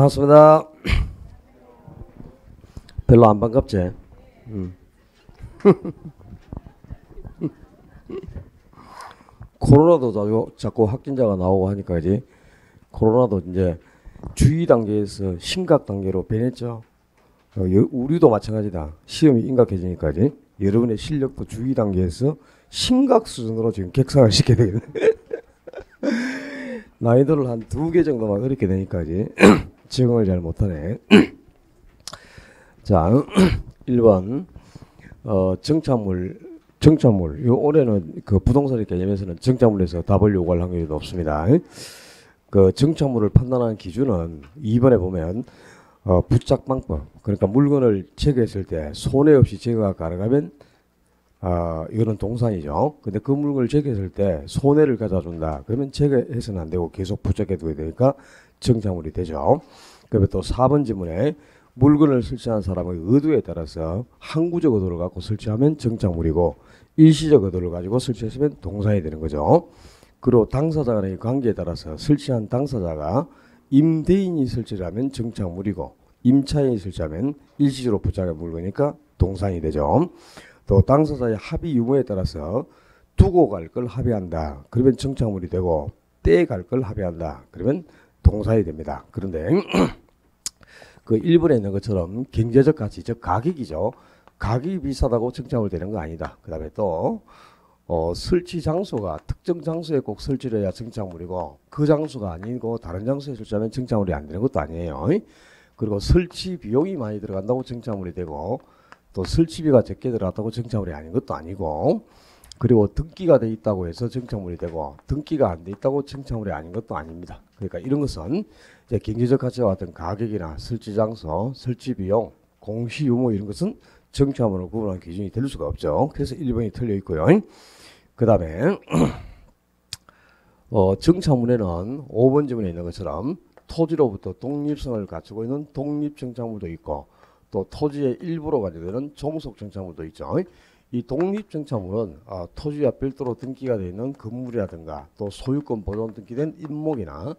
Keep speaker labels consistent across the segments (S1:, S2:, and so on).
S1: 반갑습니다. 별로 안 반갑지? 코로나도 자꾸 확진자가 나오고 하니까 이제 코로나도 이제 주의 단계에서 심각 단계로 변했죠. 우리도 마찬가지다. 시험이 임박해지니까 이제 여러분의 실력도 주의 단계에서 심각 수준으로 지금 격상을 시켜야 되겠네. 난이도를 한 2개 정도만 어렵게 되니까 이제 적응을 잘 못하네. 자, 1번 정착물. 요 올해는 그 부동산 개념에서는 정착물에서 답을 요구할 확률이 높습니다. 그 정착물을 판단하는 기준은 2번에 보면 부착 방법. 그러니까 물건을 제거했을 때 손해 없이 제거가 가능하면 이거는 동산이죠. 근데 그 물건을 제거했을 때 손해를 가져준다. 그러면 제거해서는 안 되고 계속 부착해둬야 되니까 정착물이 되죠. 그다음에 또 4번 지문에 물건을 설치한 사람의 의도에 따라서 항구적 의도를 갖고 설치하면 정착물이고 일시적 의도를 가지고 설치했으면 동산이 되는 거죠. 그리고 당사자 간의 관계에 따라서 설치한 당사자가 임대인이 설치를 하면 정착물이고 임차인이 설치하면 일시적으로 부착한 물건이니까 동산이 되죠. 또 당사자의 합의 유무에 따라서 두고 갈 걸 합의한다. 그러면 정착물이 되고 떼 갈 걸 합의한다. 그러면 동산이 됩니다. 그런데 그 1번에 있는 것처럼 경제적 가치, 즉 가격이죠. 가격이 비싸다고 정착물 되는 거 아니다. 그 다음에 또 설치 장소가 특정 장소에 꼭 설치를 해야 정착물이고 그 장소가 아니고 다른 장소에 설치하면 정착물이 안 되는 것도 아니에요. 그리고 설치 비용이 많이 들어간다고 정착물이 되고 또 설치비가 적게 들어갔다고 정착물이 아닌 것도 아니고 그리고 등기가 돼 있다고 해서 정착물이 되고 등기가 안 돼 있다고 정착물이 아닌 것도 아닙니다. 그러니까 이런 것은 이제 경제적 가치와 같은 가격이나 설치 장소, 설치 비용, 공시 유무 이런 것은 정착물을 구분하는 기준이 될 수가 없죠. 그래서 1번이 틀려 있고요. 그 다음에 정착물에는 5번 지문에 있는 것처럼 토지로부터 독립성을 갖추고 있는 독립정착물도 있고 또 토지의 일부로 가져되는 종속정착물도 있죠. 이 독립정착물은 토지와 별도로 등기가 되어 있는 건물이라든가 또 소유권 보존 등기된 임목이나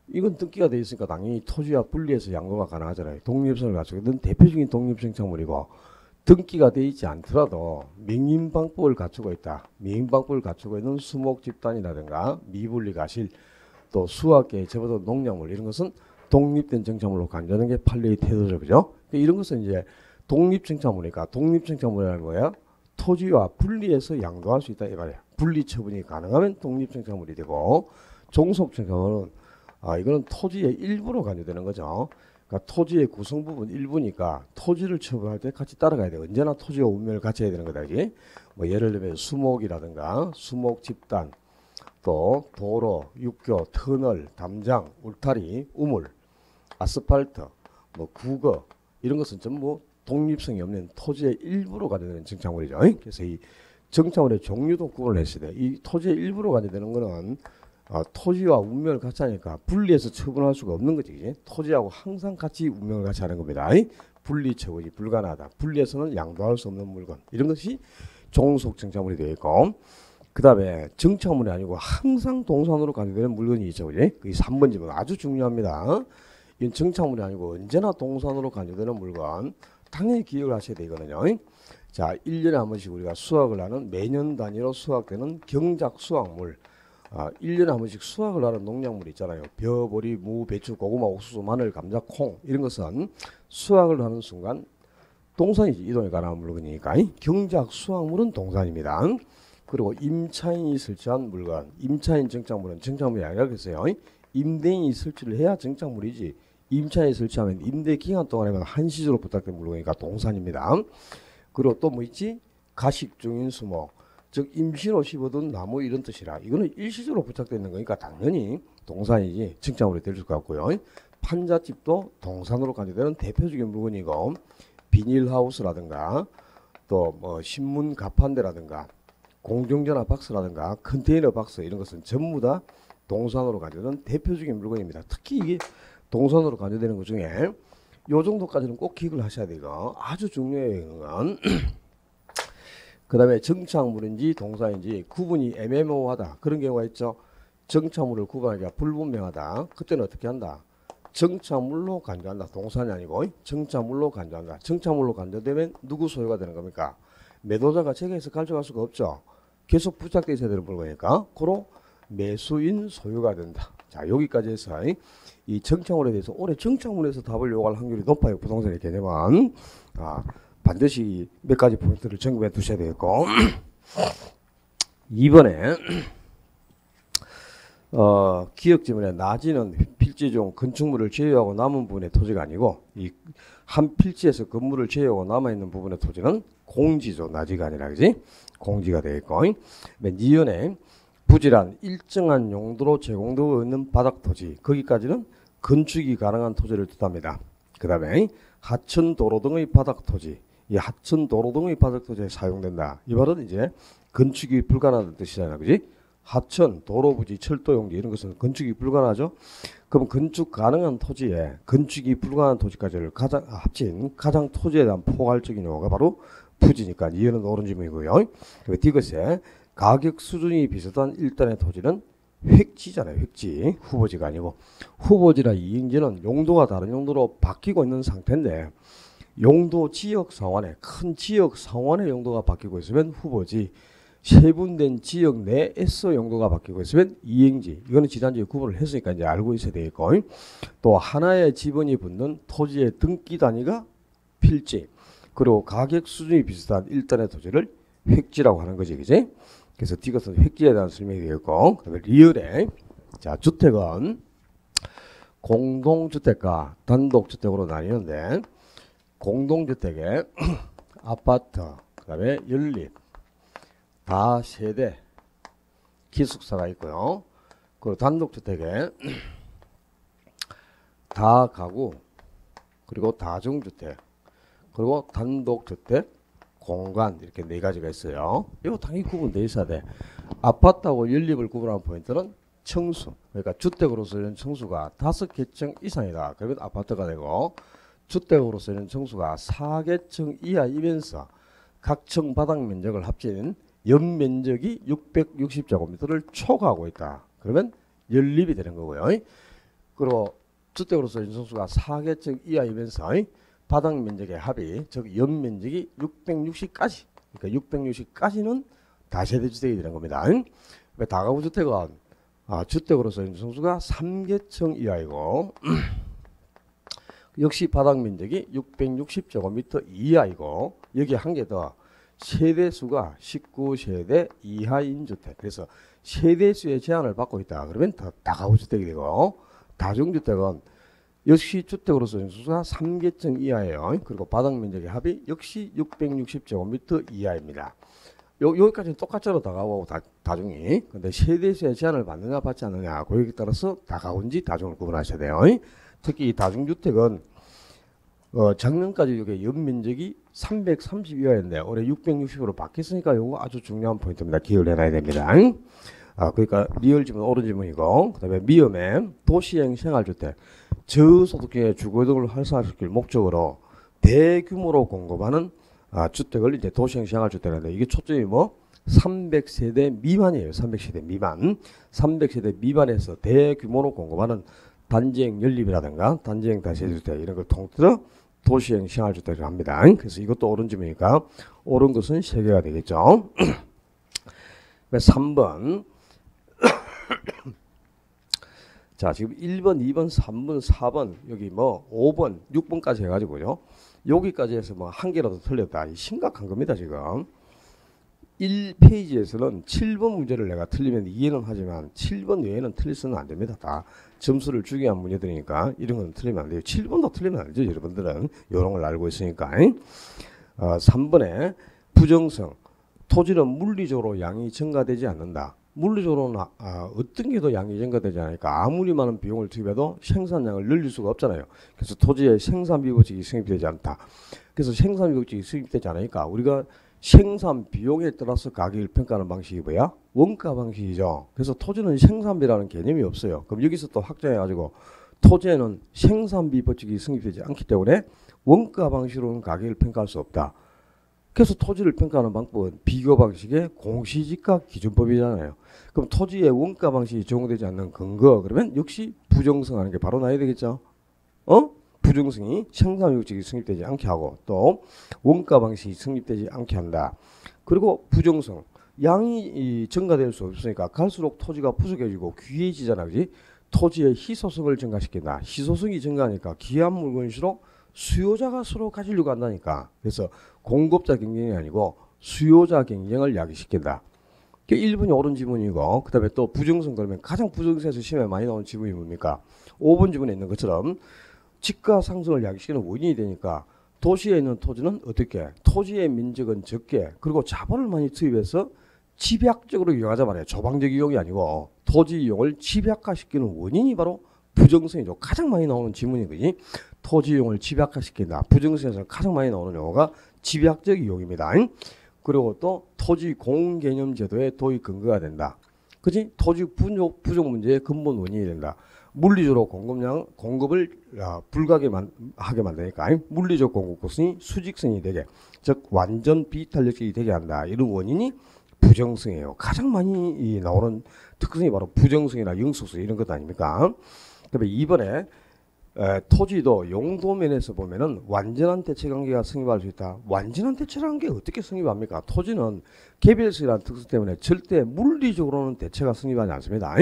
S1: 이건 등기가 되어 있으니까 당연히 토지와 분리해서 양도가 가능하잖아요. 독립성을 갖추고 있는 대표적인 독립정착물이고 등기가 되어 있지 않더라도 명인방법을 갖추고 있다. 명인방법을 갖추고 있는 수목집단이라든가 미분리가실 또 수확계에 접어든 농작물 이런 것은 독립된 정착물로 간주하는 게 판례의 태도죠. 그죠? 이런 것은 이제 독립정착물이니까 독립정착물이라는 거야. 토지와 분리해서 양도할 수 있다 이 말이야. 분리 처분이 가능하면 독립정착물이 되고 종속정착물은 이거는 토지의 일부로 간주되는 거죠. 그러니까 토지의 구성 부분 일부니까 토지를 처분할 때 같이 따라가야 돼. 언제나 토지와 운명을 같이 해야 되는 거다. 이게 뭐 예를 들면 수목이라든가 수목 집단 또 도로, 육교, 터널, 담장, 울타리, 우물, 아스팔트, 뭐 구거 이런 것은 전부 독립성이 없는 토지의 일부로 가져되는 정착물이죠. 그래서 이 정착물의 종류도 구분을 했어야 돼. 이 토지의 일부로 가져되는 거는 토지와 운명을 같이 하니까 분리해서 처분할 수가 없는 거지. 토지하고 항상 같이 운명을 같이 하는 겁니다. 분리 처분이 불가능하다. 분리해서는 양도할 수 없는 물건. 이런 것이 종속 정착물이 되어 있고 그 다음에 정착물이 아니고 항상 동산으로 간주되는 물건이 있죠. 그지? 이 3번 지문 아주 중요합니다. 이건 정착물이 아니고 언제나 동산으로 간주되는 물건. 당연히 기억을 하셔야 되거든요. 자, 1년에 한 번씩 우리가 수확을 하는 매년 단위로 수확되는 경작 수확물. 1년에 한 번씩 수확을 하는 농작물 있잖아요. 벼, 보리, 무, 배추, 고구마, 옥수수, 마늘, 감자, 콩 이런 것은 수확을 하는 순간 동산이지. 이동에 관한 물건이니까. 경작 수확물은 동산입니다. 그리고 임차인이 설치한 물건. 임차인 정착물은 정착물이 아니라 그랬어요. 임대인이 설치를 해야 정착물이지. 임차인이 설치하면 임대 기간 동안에만 한시적으로 부탁된 물건이니까 동산입니다. 그리고 또 뭐 있지? 가식 중인 수목. 즉 임시로 심어둔 나무 이런 뜻이라. 이거는 일시적으로 부착되는 거니까 당연히 동산이지 정착물이 될 수가 없고요. 판잣집도 동산으로 간주되는 대표적인 물건이고 비닐하우스라든가 또 뭐 신문 가판대라든가 공중전화 박스라든가 컨테이너 박스 이런 것은 전부 다 동산으로 간주되는 대표적인 물건입니다. 특히 이게 동산으로 간주되는 것 중에 요 정도까지는 꼭 기억을 하셔야 돼요. 아주 중요해요. 그 다음에 정착물인지 동산인지 구분이 애매모호하다. 그런 경우가 있죠. 정착물을 구분하기가 불분명하다. 그때는 어떻게 한다? 정착물로 간주한다. 동산이 아니고 정착물로 간주한다. 정착물로 간주되면 누구 소유가 되는 겁니까? 매도자가 재개해서 가져갈 수가 없죠. 계속 부착돼 있어야 되는 물건이니까 고로 매수인 소유가 된다. 자, 여기까지 해서 이 정착물에 대해서 올해 정착물에서 답을 요구할 확률이 높아요. 부동산의 개념은. 반드시 몇 가지 포인트를 점검해 두셔야 되겠고 2번에 기역지문에 나지는 필지 중 건축물을 제외하고 남은 부분의 토지가 아니고 이 한 필지에서 건물을 제외하고 남아있는 부분의 토지는 공지죠. 나지가 아니라 그지? 공지가 되겠고 맨 이연에 부지란 일정한 용도로 제공되고 있는 바닥토지 거기까지는 건축이 가능한 토지를 뜻합니다. 그 다음에 하천 도로 등의 바닥토지 이 하천 도로 등의 바닥토지에 사용된다. 이 말은 이제 건축이 불가능하다는 뜻이잖아요. 그지? 하천, 도로부지, 철도용지 이런 것은 건축이 불가능하죠. 그럼 건축 가능한 토지에 건축이 불가능한 토지까지를 합친 가장 토지에 대한 포괄적인 용어가 바로 부지니까 이해는 옳은 질문이고요. 이것에 가격 수준이 비슷한 일단의 토지는 획지잖아요. 획지. 후보지가 아니고 후보지나 이행지는 용도가 다른 용도로 바뀌고 있는 상태인데 용도 지역 상환에 큰 지역 상환의 용도가 바뀌고 있으면 후보지 세분된 지역 내에서 용도가 바뀌고 있으면 이행지 이거는 지난주에 구분을 했으니까 이제 알고 있어야 되겠고 또 하나의 지번이 붙는 토지의 등기 단위가 필지 그리고 가격 수준이 비슷한 일단의 토지를 획지라고 하는 거지 그지? 그래서 이것은 획지에 대한 설명이 되겠고 그다음에 리얼에 자 주택은 공동주택과 단독주택으로 나뉘는데 공동주택에 아파트 그다음에 연립 다세대 기숙사가 있고요. 그리고 단독주택에 다가구 그리고 다중주택 그리고 단독주택 공간 이렇게 네 가지가 있어요. 이거 당연히 구분되어 있어야 돼. 아파트하고 연립을 구분하는 포인트는 층수 그러니까 주택으로서는 층수가 5개층 이상이다. 그러면 아파트가 되고 주택으로서는 층수가 4개층 이하이면서 각 층 바닥 면적을 합친 연면적이 660제곱미터를 초과하고 있다. 그러면 연립이 되는 거고요. 그리고 주택으로서 인성수가 4개층 이하이면서 바닥 면적의 합이 즉 연면적이 660까지 그러니까 660까지는 다세대 주택이 되는 겁니다. 다가구 주택은 주택으로서 인성수가 3개층 이하이고 역시 바닥 면적이 660제곱미터 이하이고 여기 한 개 더 세대수가 19세대 이하인 주택. 그래서 세대수의 제한을 받고 있다. 그러면 더 다가구 주택이 되고 다중주택은 역시 주택으로서 인수수가 3개층 이하예요. 그리고 바닥 면적의 합이 역시 660제곱미터 이하입니다. 여기까지는 똑같잖아. 다가구하고 다중이. 근데 세대수의 제한을 받느냐 받지 않느냐 거기에 따라서 다가구인지 다중을 구분하셔야 돼요. 특히 이 다중주택은 작년까지 이게 연면적이 330이었는데 올해 660으로 바뀌었으니까 이거 아주 중요한 포인트입니다. 기억을 해놔야 됩니다. 그러니까 리얼 지문 옳은 지문이고 그다음에 미음의 도시형 생활주택 저소득층의 주거 등을 활성화시킬 목적으로 대규모로 공급하는 주택을 이제 도시형 생활주택인데 이게 초점이 뭐 300세대 미만이에요. 300세대 미만 300세대 미만에서 대규모로 공급하는 단지형 연립이라든가 단지형 다세대주택 이런 걸 통틀어 도시형 생활주택을 합니다. 그래서 이것도 옳은 지문이니까 옳은 것은 3개가 되겠죠. 3번 자 지금 1번, 2번, 3번, 4번 여기 뭐 5번, 6번까지 해가지고요. 여기까지 해서 뭐 한 개라도 틀렸다. 심각한 겁니다 지금. 1페이지에서는 7번 문제를 내가 틀리면 이해는 하지만 7번 외에는 틀리서는 안 됩니다. 다 점수를 주기 위한 문제들이니까 이런 건 틀리면 안 돼요. 7번도 틀리면 안 되죠. 여러분들은 이런 걸 알고 있으니까. 3번에 부정성. 토지는 물리적으로 양이 증가되지 않는다. 물리적으로는 어떤 게 더 양이 증가되지 않으니까 아무리 많은 비용을 투입해도 생산량을 늘릴 수가 없잖아요. 그래서 토지의 생산비 법칙이 성립되지 않다. 그래서 생산비 법칙이 성립되지 않으니까 우리가 생산 비용에 따라서 가격을 평가하는 방식이 뭐야? 원가 방식이죠. 그래서 토지는 생산비라는 개념이 없어요. 그럼 여기서 또 확장해가지고 토지에는 생산비 법칙이 성립되지 않기 때문에 원가 방식으로는 가격을 평가할 수 없다. 그래서 토지를 평가하는 방법은 비교 방식의 공시지가 기준법이잖아요. 그럼 토지의 원가 방식이 적용되지 않는 근거 그러면 역시 부정성하는 게 바로 나야 되겠죠. 부정성이 생산유격이 성립되지 않게 하고 또 원가 방식이 성립되지 않게 한다. 그리고 부정성 양이 증가될 수 없으니까 갈수록 토지가 부족해지고 귀해지잖아, 그지? 토지의 희소성을 증가시킨다. 희소성이 증가하니까 귀한 물건일수록 수요자가 서로 가지려고 한다니까. 그래서 공급자 경쟁이 아니고 수요자 경쟁을 야기시킨다. 그게 1번이 옳은 지문이고, 그 다음에 또 부정성 그러면 가장 부정성에서 시험에 많이 나오는 지문이 뭡니까? 5번 지문에 있는 것처럼 집가 상승을 야기시키는 원인이 되니까 도시에 있는 토지는 어떻게? 토지의 면적은 적게 그리고 자본을 많이 투입해서 집약적으로 이용하자 말이에요. 조방적 이용이 아니고 토지 이용을 집약화시키는 원인이 바로 부정성이죠. 가장 많이 나오는 지문이거든요. 토지 이용을 집약화시킨다. 부정성에서 가장 많이 나오는 용어가 집약적 이용입니다. 그리고 또 토지 공개념 제도의 도입 근거가 된다. 그지? 토지 부족 문제의 근본 원인이 된다. 물리적으로 공급을 불가하게 만드니까 물리적 공급성이 수직성이 되게, 즉 완전 비탄력적이 되게 한다. 이런 원인이 부정성이에요. 가장 많이 나오는 특성이 바로 부정성이나 영속성 이런 것 아닙니까? 그다음에 이번에 토지도 용도 면에서 보면은 완전한 대체 관계가 성립할 수 있다. 완전한 대체 관계 어떻게 성립합니까? 토지는 개별성이라는 특성 때문에 절대 물리적으로는 대체가 성립하지 않습니다.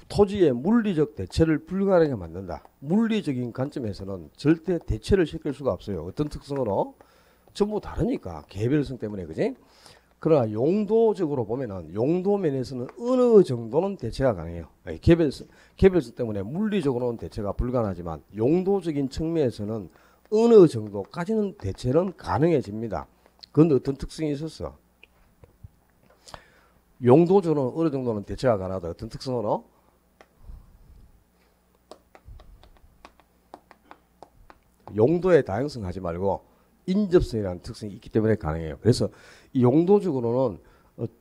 S1: 토지의 물리적 대체를 불가능하게 만든다. 물리적인 관점에서는 절대 대체를 시킬 수가 없어요. 어떤 특성으로? 전부 다르니까 개별성 때문에, 그지? 그러나 용도적으로 보면은 용도 면에서는 어느 정도는 대체가 가능해요. 개별성 때문에 물리적으로는 대체가 불가능하지만 용도적인 측면에서는 어느 정도까지는 대체는 가능해집니다. 그건 어떤 특성이 있었어? 용도적으로는 어느 정도는 대체가 가능하다. 어떤 특성으로? 용도의 다양성 하지 말고 인접성이라는 특성이 있기 때문에 가능해요. 그래서 이 용도적으로는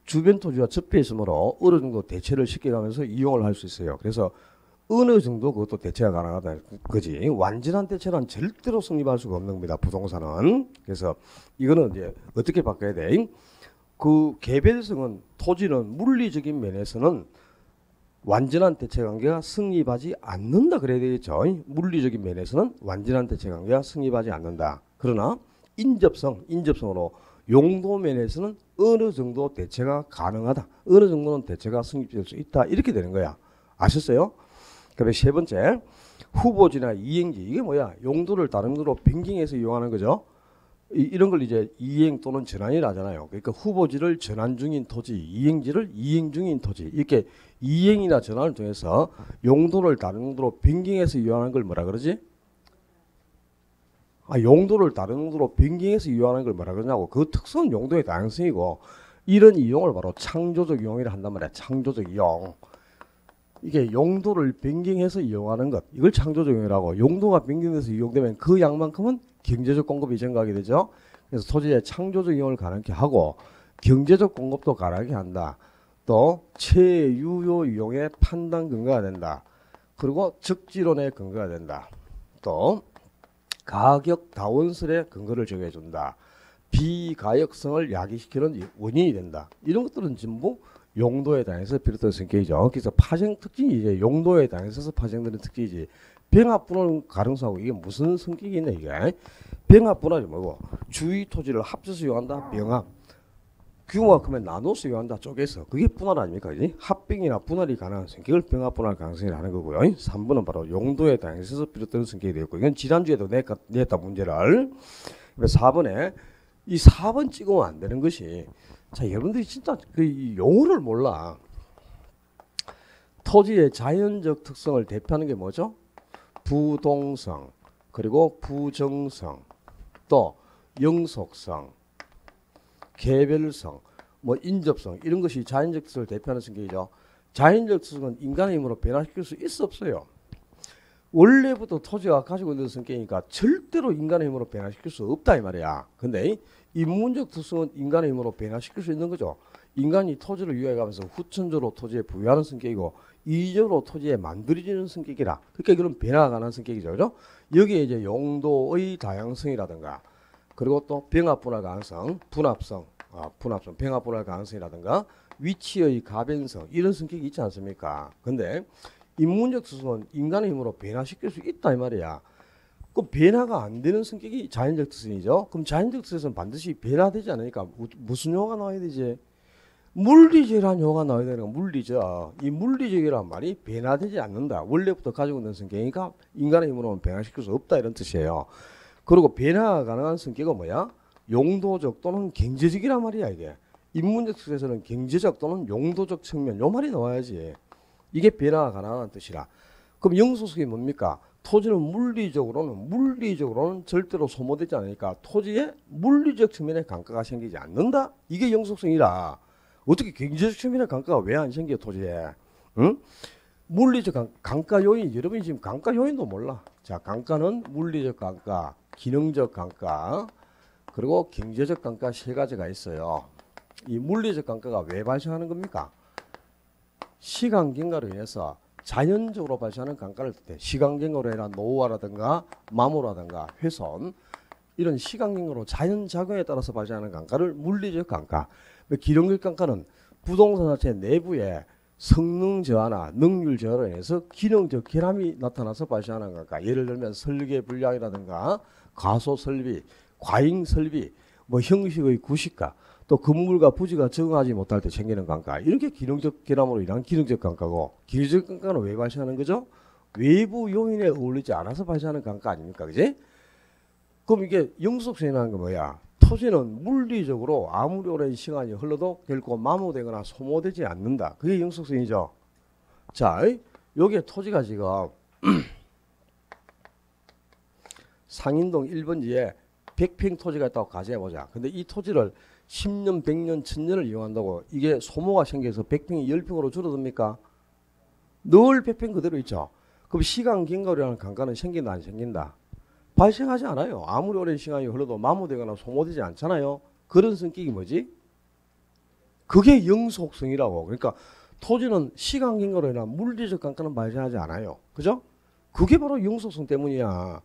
S1: 주변 토지와 접해 있으므로 어느 정도 대체를 시켜가면서 이용을 할 수 있어요. 그래서 어느 정도 그것도 대체가 가능하다. 그지? 완전한 대체는 절대로 성립할 수가 없는 겁니다. 부동산은. 그래서 이거는 이제 어떻게 바꿔야 돼? 그 개별성은 토지는 물리적인 면에서는 완전한 대체 관계가 성립하지 않는다 그래야 되겠죠. 물리적인 면에서는 완전한 대체 관계가 성립하지 않는다. 그러나 인접성으로 용도 면에서는 어느 정도 대체가 가능하다. 어느 정도는 대체가 성립될 수 있다. 이렇게 되는 거야. 아셨어요? 그다음에 세 번째, 후보지나 이행지. 이게 뭐야? 용도를 다른 거로 변경해서 이용하는 거죠. 이런 걸 이제 이행 또는 전환이라 하잖아요. 그러니까 후보지를 전환 중인 토지, 이행지를 이행 중인 토지. 이렇게 이행이나 전환을 통해서 용도를 다른 용도로 변경해서 이용하는 걸 뭐라 그러지? 용도를 다른 용도로 변경해서 이용하는 걸 뭐라 그러냐고. 그 특수한 용도의 다양성이고, 이런 이용을 바로 창조적 이용이라 한단 말이야. 창조적 이용. 이게 용도를 변경해서 이용하는 것, 이걸 창조적 이용이라고. 용도가 변경돼서 이용되면 그 양만큼은 경제적 공급이 증가하게 되죠. 그래서 토지의 창조적 이용을 가능하게 하고 경제적 공급도 가능하게 한다. 또 체유효 이용의 판단 근거가 된다. 그리고 적지론의 근거가 된다. 또 가격 다원설의 근거를 정해준다. 비가역성을 야기시키는 원인이 된다. 이런 것들은 전부 용도에 대해서 비롯된 성격이죠. 그래서 파생 특징이 이제 용도에 대해서 파생되는 특징이지. 병합 분할 가능성하고 이게 무슨 성격이 있냐 이게. 병합 분할이 뭐고? 주위 토지를 합쳐서 이용한다. 병합. 규모가 크면 나눠서 이용한다. 쪼개서. 그게 분할 아닙니까? 그지? 합병이나 분할이 가능한 성격을 병합 분할 가능성이라는 거고요. 3번은 바로 용도에 대해서 비롯되는 성격이 되었고, 이건 지난주에도 냈다 문제를. 4번에 이 4번 찍으면 안 되는 것이, 자, 여러분들이 진짜 그 용어를 몰라. 토지의 자연적 특성을 대표하는 게 뭐죠? 부동성, 그리고 부정성, 또 영속성, 개별성, 뭐 인접성, 이런 것이 자연적 특성을 대표하는 성격이죠. 자연적 특성은 인간의 힘으로 변화시킬 수 있어 없어요? 원래부터 토지가 가지고 있는 성격이니까 절대로 인간의 힘으로 변화시킬 수 없다 이 말이야. 근데 인문적 특성은 인간의 힘으로 변화시킬 수 있는 거죠. 인간이 토지를 이용해가면서 후천적으로 토지에 부여하는 성격이고 이적으로 토지에 만들어지는 성격이라. 그러니까 이건 변화가 가능한 성격이죠. 그죠? 여기에 이제 용도의 다양성이라든가, 그리고 또 병합분할 가능성, 분합성, 병합분할 가능성이라든가, 위치의 가변성, 이런 성격이 있지 않습니까? 근데 인문적 특성은 인간의 힘으로 변화시킬 수 있다 이 말이야. 그럼 변화가 안 되는 성격이 자연적 특성이죠. 그럼 자연적 특성은 반드시 변화되지 않으니까 무슨 용어가 나와야 되지? 물리적이라는 용어가 나와야 되는 거. 물리적. 이 물리적이란 말이 변화되지 않는다. 원래부터 가지고 있는 성격이니까 인간의 힘으로는 변화시킬 수 없다 이런 뜻이에요. 그리고 변화가 가능한 성격은 뭐야? 용도적 또는 경제적이란 말이야 이게. 인문적 특성에서는 경제적 또는 용도적 측면 요 말이 나와야지. 이게 변화가 가능한 뜻이라. 그럼 영속성이 뭡니까? 토지는 물리적으로는 절대로 소모되지 않으니까 토지에 물리적 측면에 강가가 생기지 않는다. 이게 영속성이라. 어떻게 경제적 측면에 강가가 왜 안 생겨 토지에? 응? 물리적 강가 요인, 여러분이 지금 강가 요인도 몰라. 자, 강가는 물리적 강가, 기능적 강가, 그리고 경제적 강가 세 가지가 있어요. 이 물리적 강가가 왜 발생하는 겁니까? 시간 경과로 인해서 자연적으로 발생하는 강가를 뜻해. 시간 경과로 인한 노후화라든가 마모라든가 훼손 이런 시간 경과로 자연 작용에 따라서 발생하는 강가를 물리적 강가. 기능적 강가는 부동산 자체 내부에 성능 저하나 능률 저하로 인해서 기능적 결함이 나타나서 발생하는 강가. 예를 들면 설계 불량이라든가 과소 설비, 과잉 설비, 뭐 형식의 구식가, 또 건물과 부지가 적응하지 못할 때 생기는 강가. 이렇게 기능적 결함으로 인한 기능적 강가고, 기능적 강가는 왜 발생하는 거죠? 외부 요인에 어울리지 않아서 발생하는 강가 아닙니까? 그지? 그럼 이게 영속성이라는 건 뭐야? 토지는 물리적으로 아무리 오랜 시간이 흘러도 결코 마모되거나 소모되지 않는다. 그게 영속성이죠. 자, 여기에 토지가 지금 상인동 1번지에 100평 토지가 있다고 가정해보자. 근데 이 토지를 10년, 100년, 1000년을 이용한다고 이게 소모가 생겨서 100평이 10평으로 줄어듭니까? 늘 100평 그대로 있죠. 그럼 시간 경과라는 강가는 생긴다 안 생긴다? 발생하지 않아요. 아무리 오랜 시간이 흘러도 마모되거나 소모되지 않잖아요. 그런 성격이 뭐지? 그게 영속성이라고. 그러니까 토지는 시간 경과로 인한 물리적 강가는 발생하지 않아요. 그죠? 그게 바로 영속성 때문이야.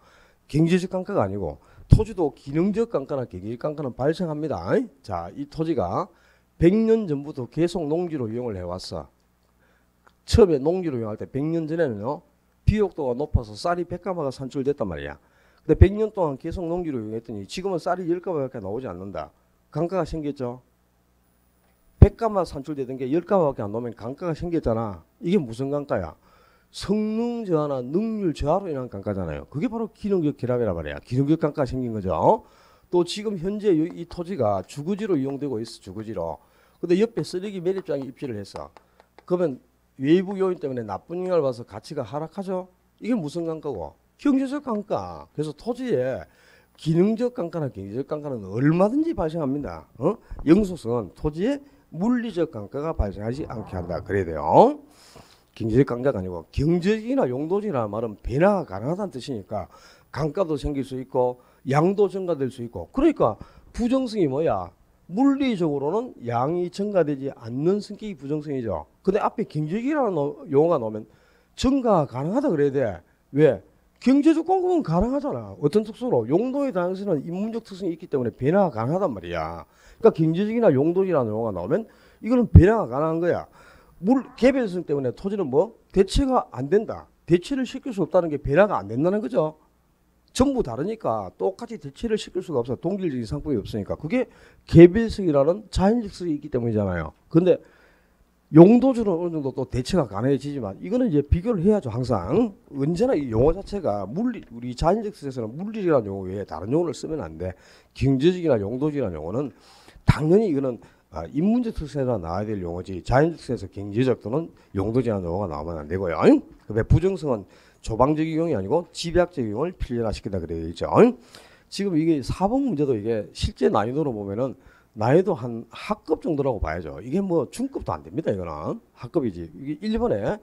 S1: 경제적 강가가 아니고. 토지도 기능적 강가나 경제적 강가는 발생합니다. 자, 이 토지가 100년 전부터 계속 농지로 이용을 해왔어. 처음에 농지로 이용할 때 100년 전에는요, 비옥도가 높아서 쌀이 100가마가 산출됐단 말이야. 근데 100년 동안 계속 농지로 이용했더니 지금은 쌀이 10가마밖에 나오지 않는다. 강가가 생겼죠. 100가마 산출되던 게 10가마밖에 안 나오면 강가가 생겼잖아. 이게 무슨 강가야? 성능 저하나 능률 저하로 인한 강가잖아요. 그게 바로 기능적 결함이란 말이야. 기능적 강가가 생긴 거죠. 또 지금 현재 이 토지가 주거지로 이용되고 있어. 주거지로. 근데 옆에 쓰레기 매립장에 입지를 했어. 그러면 외부 요인 때문에 나쁜 영향을 받아서 가치가 하락하죠. 이게 무슨 강가고? 경제적 강가. 그래서 토지에 기능적 강가나 경제적 강가는 얼마든지 발생합니다. 영속성은 토지에 물리적 강가가 발생하지 않게 한다. 그래야 돼요. 경제적 강가가 아니고 경제적이나 용도적이라는 말은 변화가 가능하다는 뜻이니까 강가도 생길 수 있고 양도 증가될 수 있고. 그러니까 부정성이 뭐야? 물리적으로는 양이 증가되지 않는 성격이 부정성이죠. 근데 앞에 경제적이라는 용어가 나오면 증가가 가능하다 그래야 돼. 왜? 경제적 공급은 가능하잖아. 어떤 특성으로? 용도의 다양성은 인문적 특성이 있기 때문에 변화가 가능하단 말이야. 그러니까 경제적이나 용도적이라는 용어가 나오면 이거는 변화가 가능한 거야. 개별성 때문에 토지는 뭐? 대체가 안 된다. 대체를 시킬 수 없다는 게 변화가 안 된다는 거죠. 전부 다르니까 똑같이 대체를 시킬 수가 없어. 동질적인 상품이 없으니까. 그게 개별성이라는 자연적 성이 있기 때문이잖아요. 근데 용도적으로 어느 정도 또 대체가 가능해지지만 이거는 이제 비교를 해야죠. 항상. 언제나 이 용어 자체가 우리 자연적 성에서는 물리적이라는 용어 외에 다른 용어를 쓰면 안 돼. 경제적이나 용도적이라는 용어는 당연히 이거는 인문적 특성에서 나와야 될 용어지 자연적 특성에서 경제적 또는 용도적이라는 용어가 나오면 안 되고요. 그다음에 부정성은 조방적 이용이 아니고 집약적 이용을 필연화시킨다 그래야 되죠. 지금 이게 4번 문제도 이게 실제 난이도로 보면은 난이도 한 학급 정도라고 봐야죠. 이게 뭐 중급도 안 됩니다. 이거는 학급이지. 이게 1번에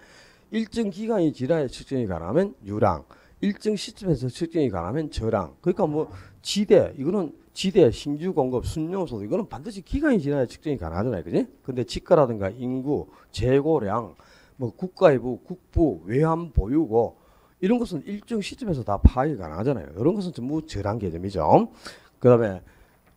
S1: 일정 기간이 지나야 측정이 가능하면 유랑, 일정 시점에서 측정이 가능하면 저랑. 그러니까 뭐 지대, 이거는 지대, 신규 공급, 순용소득 이거는 반드시 기간이 지나야 측정이 가능하잖아요. 그지? 근데 지가라든가 인구, 재고량, 뭐 국가의부, 국부, 외환 보유고 이런 것은 일정 시점에서 다 파악이 가능하잖아요. 이런 것은 전부 저랑 개념이죠. 그 다음에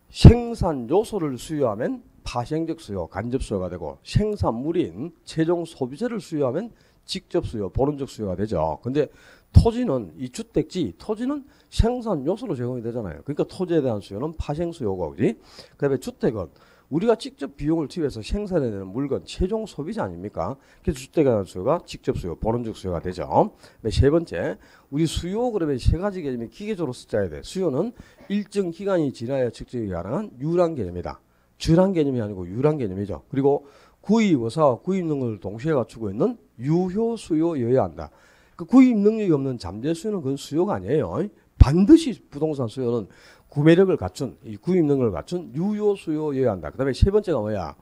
S1: 생산 요소를 수요하면 파생적 수요, 간접 수요가 되고 생산물인 최종 소비재를 수요하면 직접 수요, 보론적 수요가 되죠. 근데 토지는 이 주택지, 토지는 생산 요소로 제공이 되잖아요. 그러니까 토지에 대한 수요는 파생 수요고, 그지? 그다음에 주택은 우리가 직접 비용을 투입해서 생산해내는 물건, 최종 소비자 아닙니까? 그래서 주택에 대한 수요가 직접 수요, 보론적 수요가 되죠. 세 번째, 우리 수요 그러면 세 가지 개념이 기계적으로 써야 돼. 수요는 일정 기간이 지나야 측정이 가능한 유랑 개념이다. 주랑 개념이 아니고 유랑 개념이죠. 그리고 구입 의사와 구입 능력을 동시에 갖추고 있는 유효 수요여야 한다. 그 구입 능력이 없는 잠재 수요는 그건 수요가 아니에요. 반드시 부동산 수요는 구매력을 갖춘, 이 구입 능력을 갖춘 유효 수요여야 한다. 그 다음에 세 번째가 뭐야?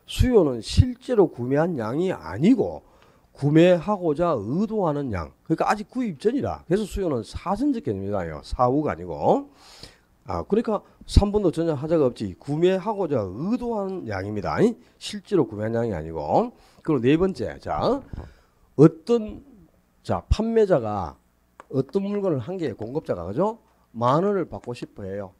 S1: 수요는 실제로 구매한 양이 아니고 구매하고자 의도하는 양. 그러니까 아직 구입 전이라. 그래서 수요는 사전적 개념이다. 사후가 아니고. 그러니까 3번도 전혀 하자가 없지. 구매하고자 의도하는 양입니다. 실제로 구매한 양이 아니고. 그리고 네 번째. 판매자가 어떤 물건을 한 개에 공급자가, 그죠? 10,000원을 받고 싶어 해요.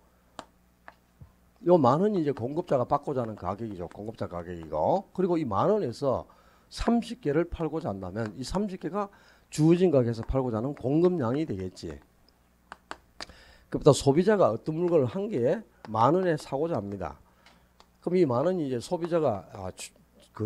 S1: 요 10,000원이 이제 공급자가 받고자 하는 가격이죠. 공급자 가격이고. 그리고 이 10,000원에서 30개를 팔고자 한다면 이 30개가 주어진 가격에서 팔고자 하는 공급량이 되겠지. 그보다 소비자가 어떤 물건을 한 개에 10,000원에 사고자 합니다. 그럼 이 10,000원이 이제 소비자가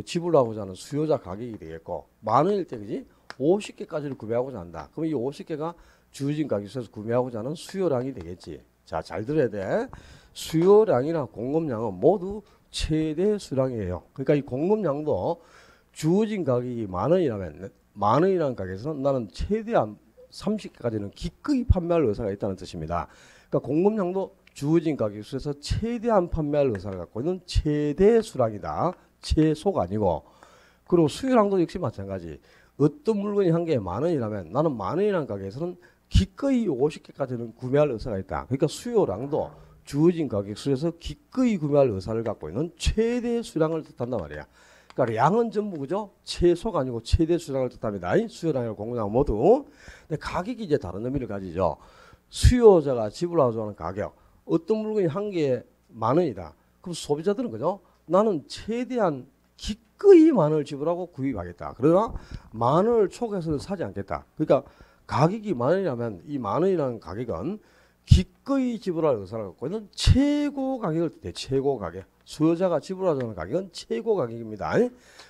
S1: 지불하고자 하는 수요자 가격이 되겠고, 10,000원일 때, 그지? 50개까지를 구매하고자 한다. 그럼 이 50개가 주어진 가격에서 구매하고자 하는 수요량이 되겠지. 자, 잘 들어야 돼. 수요량이나 공급량은 모두 최대 수량이에요. 그러니까 이 공급량도 주어진 가격이 10,000원이라면 10,000원이라는 가격에서는 나는 최대한 30개까지는 기꺼이 판매할 의사가 있다는 뜻입니다. 그러니까 공급량도 주어진 가격 수에서 최대한 판매할 의사를 갖고 있는 최대 수량이다. 최소가 아니고. 그리고 수요량도 역시 마찬가지. 어떤 물건이 한 개에 10,000원이라면 나는 10,000원이라는 가격에서는 기꺼이 50개까지는 구매할 의사가 있다. 그러니까 수요량도 주어진 가격 수에서 기꺼이 구매할 의사를 갖고 있는 최대 수량을 뜻한단 말이야. 그러니까 양은 전부, 그죠? 최소가 아니고 최대 수량을 뜻합니다. 수요량이나 공급량 모두. 근데 가격이 이제 다른 의미를 가지죠. 수요자가 지불하고자 하는 가격. 어떤 물건이 한 개에 10,000원이다. 그럼 소비자들은, 그죠? 나는 최대한 기꺼이 10,000원을 지불하고 구입하겠다. 그러나 10,000원을 초과해서는 사지 않겠다. 그러니까 가격이 10,000원이라면 이 10,000원이라는 가격은 기꺼이 지불할 의사를 갖고 있는 최고 가격을 뜻해. 최고 가격. 수요자가 지불하자는 가격은 최고 가격입니다.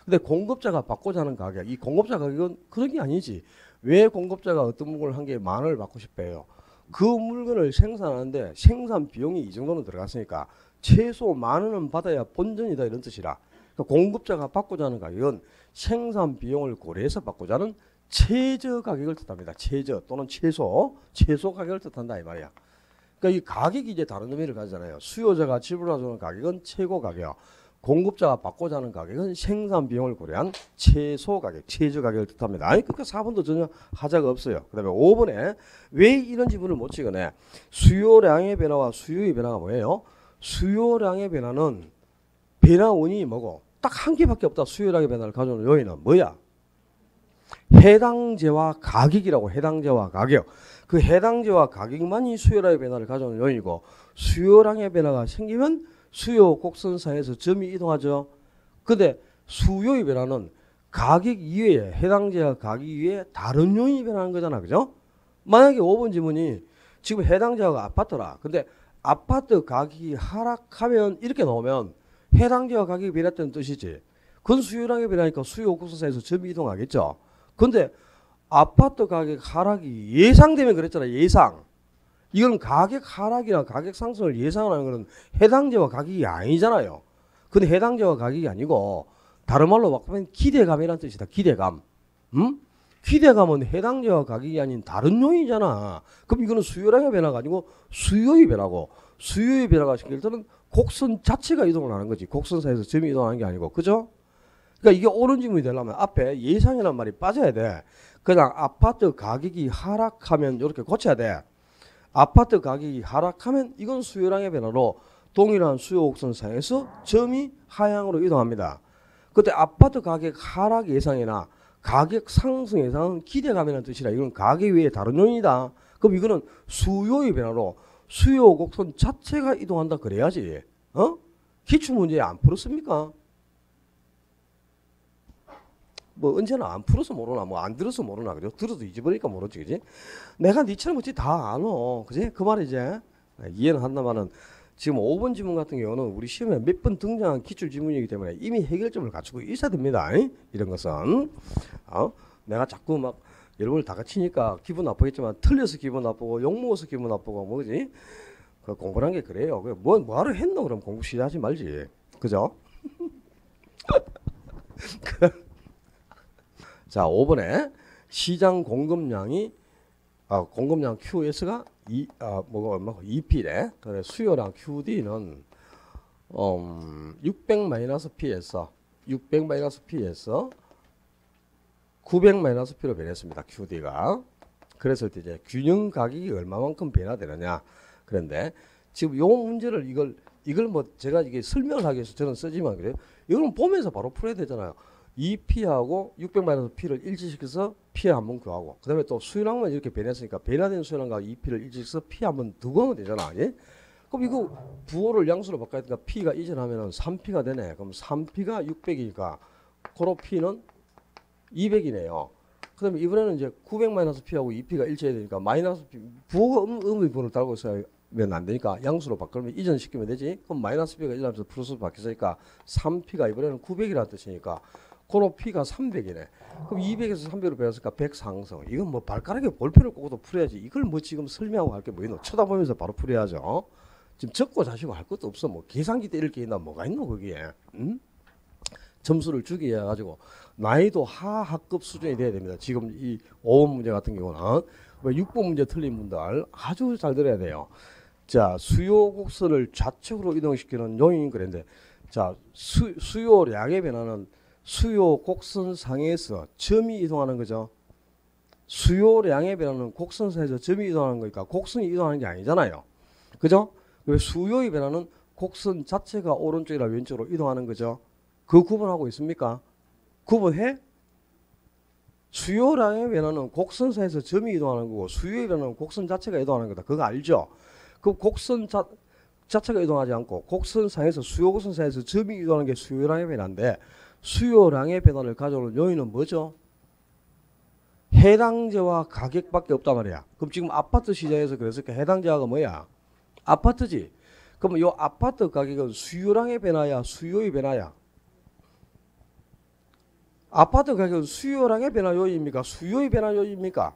S1: 근데 공급자가 받고자 하는 가격, 이 공급자 가격은 그런 게 아니지. 왜 공급자가 어떤 물건을 한 개에 10,000원을 받고 싶어 해요? 그 물건을 생산하는데 생산 비용이 이 정도는 들어갔으니까 최소 10,000원은 받아야 본전이다, 이런 뜻이라. 그러니까 공급자가 받고자 하는 가격은 생산 비용을 고려해서 받고자 하는 최저 가격을 뜻합니다. 최저 또는 최소 가격을 뜻한다, 이 말이야. 그러니까 이 가격이 이제 다른 의미를 가지잖아요. 수요자가 지불하는 가격은 최고 가격, 공급자가 받고자 하는 가격은 생산 비용을 고려한 최소 가격, 최저 가격을 뜻합니다. 그러니까 4번도 전혀 하자가 없어요. 그 다음에 5번에 왜 이런 지문을 못 찍어내? 수요량의 변화와 수요의 변화가 뭐예요? 수요량의 변화는 변화 원인이 뭐고? 딱 한 개밖에 없다. 수요량의 변화를 가져오는 요인은 뭐야? 해당재와 가격이라고. 해당재와 가격. 그 해당재와 가격만이 수요량의 변화를 가져오는 요인이고, 수요량의 변화가 생기면 수요 곡선상에서 점이 이동하죠. 근데 수요의 변화는 가격 이외에, 해당재와 가격 이외에 다른 요인이 변하는 거잖아. 그죠? 만약에 5번 지문이 지금 해당재가 아파트라. 근데 아파트 가격이 하락하면 이렇게 나오면 해당재와 가격이 변했다는 뜻이지. 그건 수요량의 변화니까 수요 곡선상에서 점이 이동하겠죠. 근데 아파트 가격 하락이 예상되면 그랬잖아. 예상. 이건 가격 하락이나 가격 상승을 예상하는 것은 해당재와 가격이 아니잖아요. 근데 해당재와 가격이 아니고 다른 말로 바꾸면 기대감이라는 뜻이다. 기대감. 기대감은 해당재와 가격이 아닌 다른 요인이잖아. 그럼 이거는 수요량의 변화가 아니고 수요의 변화고, 수요의 변화가 생길 때는 곡선 자체가 이동을 하는 거지. 곡선사에서 점이 이동하는 게 아니고. 그죠? 그러니까 이게 옳은 질문이 되려면 앞에 예상이라는 말이 빠져야 돼. 그냥 아파트 가격이 하락하면 이렇게 고쳐야 돼. 아파트 가격이 하락하면 이건 수요량의 변화로 동일한 수요 곡선상에서 점이 하향으로 이동합니다. 그때 아파트 가격 하락 예상이나 가격 상승 예상은 기대감이라는 뜻이라. 이건 가격 외에 다른 요인이다. 그럼 이거는 수요의 변화로 수요 곡선 자체가 이동한다 그래야지. 기출문제 안 풀었습니까? 뭐 언제나 안 풀어서 모르나 뭐 안 들어서 모르나 그죠? 들어도 잊어버리니까 모르지 그지? 내가 니처럼 어찌 다 아노 그지? 그 말이지. 이해는 한다마는 지금 5번 지문 같은 경우는 우리 시험에 몇 번 등장한 기출 지문이기 때문에 이미 해결점을 갖추고 있어야 됩니다. 이런 것은 내가 자꾸 막 여러분을 다 같이니까 기분 나쁘겠지만 틀려서 기분 나쁘고 욕먹어서 기분 나쁘고 뭐지? 그 공부란 게 그래요. 뭐하러 했노? 그럼 공부 시작하지 말지. 그죠? 자, 5번에 시장 공급량이 공급량 QS가 2P래. 그래 수요량 QD는 600-P에서 900-P로 변했습니다. QD가. 그래서 이제 균형 가격이 얼마만큼 변화되느냐. 그런데 지금 요 문제를 이걸 뭐 제가 이게 설명을 하기 위해서 저는 쓰지만 그래요. 이걸 보면서 바로 풀어야 되잖아요. 2P하고 600-P를 일치시켜서 P 한번 구하고 그 다음에 또 수요량만 이렇게 변했으니까 변화된 수요량과 2P를 일치시켜서 P 한번 두고 하면 되잖아. 예? 그럼 이거 부호를 양수로 바꿔야 되니까 P가 이전하면 3P가 되네. 그럼 3P가 600이니까 고로 P는 200이네요. 그 다음에 이번에는 이제 900-P하고 2P가 일치해야 되니까 마이너스 P 부호가 의미분을 달고 있어야 안 되니까 양수로 바꾸면 이전시키면 되지. 그럼 마이너스 P가 이전하면서 플러스로 바뀌었으니까 3P가 이번에는 900이라는 뜻이니까 고로 P가 300이네. 그럼 200에서 300으로 배웠으니까 100 상승. 이건 뭐 발가락에 볼펜을 꽂고도 풀어야지. 이걸 뭐 지금 설명하고 할 게 뭐 있노? 쳐다보면서 바로 풀어야죠. 지금 적고 자시고 할 것도 없어. 뭐 계산기 때릴 게 있나 뭐가 있노 거기에. 응? 점수를 주기 위해 가지고 난이도 하학급 수준이 돼야 됩니다. 지금 이 5번 문제 같은 경우는 6번 문제 틀린 분들 아주 잘 들어야 돼요. 자, 수요 곡선을 좌측으로 이동시키는 요인인 그랬는데 자, 수요량의 변화는 수요 곡선상에서 점이 이동하는 거죠. 수요량의 변화는 곡선상에서 점이 이동하는 거니까 곡선이 이동하는 게 아니잖아요. 그죠? 수요의 변화는 곡선 자체가 오른쪽이나 왼쪽으로 이동하는 거죠. 그 구분하고 있습니까? 구분해? 수요량의 변화는 곡선상에서 점이 이동하는 거고 수요의 변화는 곡선 자체가 이동하는 거다. 그거 알죠? 그 곡선 자체가 이동하지 않고 곡선상에서 수요 곡선상에서 점이 이동하는 게 수요량의 변화인데 수요량의 변화를 가져오는 요인은 뭐죠? 해당제와 가격밖에 없단 말이야. 그럼 지금 아파트 시장에서 그랬을까? 해당제가 뭐야? 아파트지. 그럼 이 아파트 가격은 수요량의 변화야? 수요의 변화야? 아파트 가격은 수요량의 변화 요인입니까? 수요의 변화 요인입니까?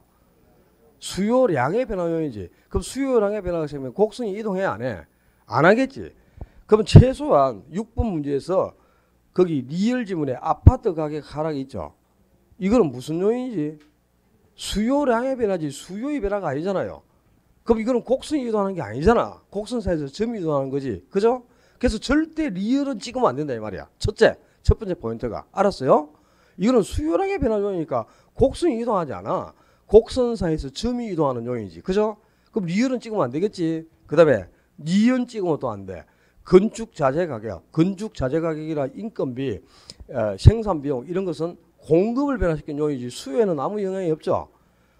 S1: 수요량의 변화 요인이지. 그럼 수요량의 변화가 생기면 곡선이 이동해 안 해? 안 하겠지. 그럼 최소한 6번 문제에서 거기 리얼 지문에 아파트 가격 하락이 있죠. 이거는 무슨 요인이지? 수요량의 변화지 수요의 변화가 아니잖아요. 그럼 이거는 곡선이 이동하는 게 아니잖아. 곡선 사이에서 점이 이동하는 거지. 그죠? 그래서 절대 리얼은 찍으면 안 된다 이 말이야. 첫 번째 포인트가. 알았어요? 이거는 수요량의 변화 요인이니까 곡선이 이동하지 않아. 곡선 사이에서 점이 이동하는 요인이지. 그죠? 그럼 리얼은 찍으면 안 되겠지. 그 다음에 니은 찍으면 또 안 돼. 건축 자재 가격, 건축 자재 가격이나 인건비, 생산 비용 이런 것은 공급을 변화시킨 요인이지 수요에는 아무 영향이 없죠.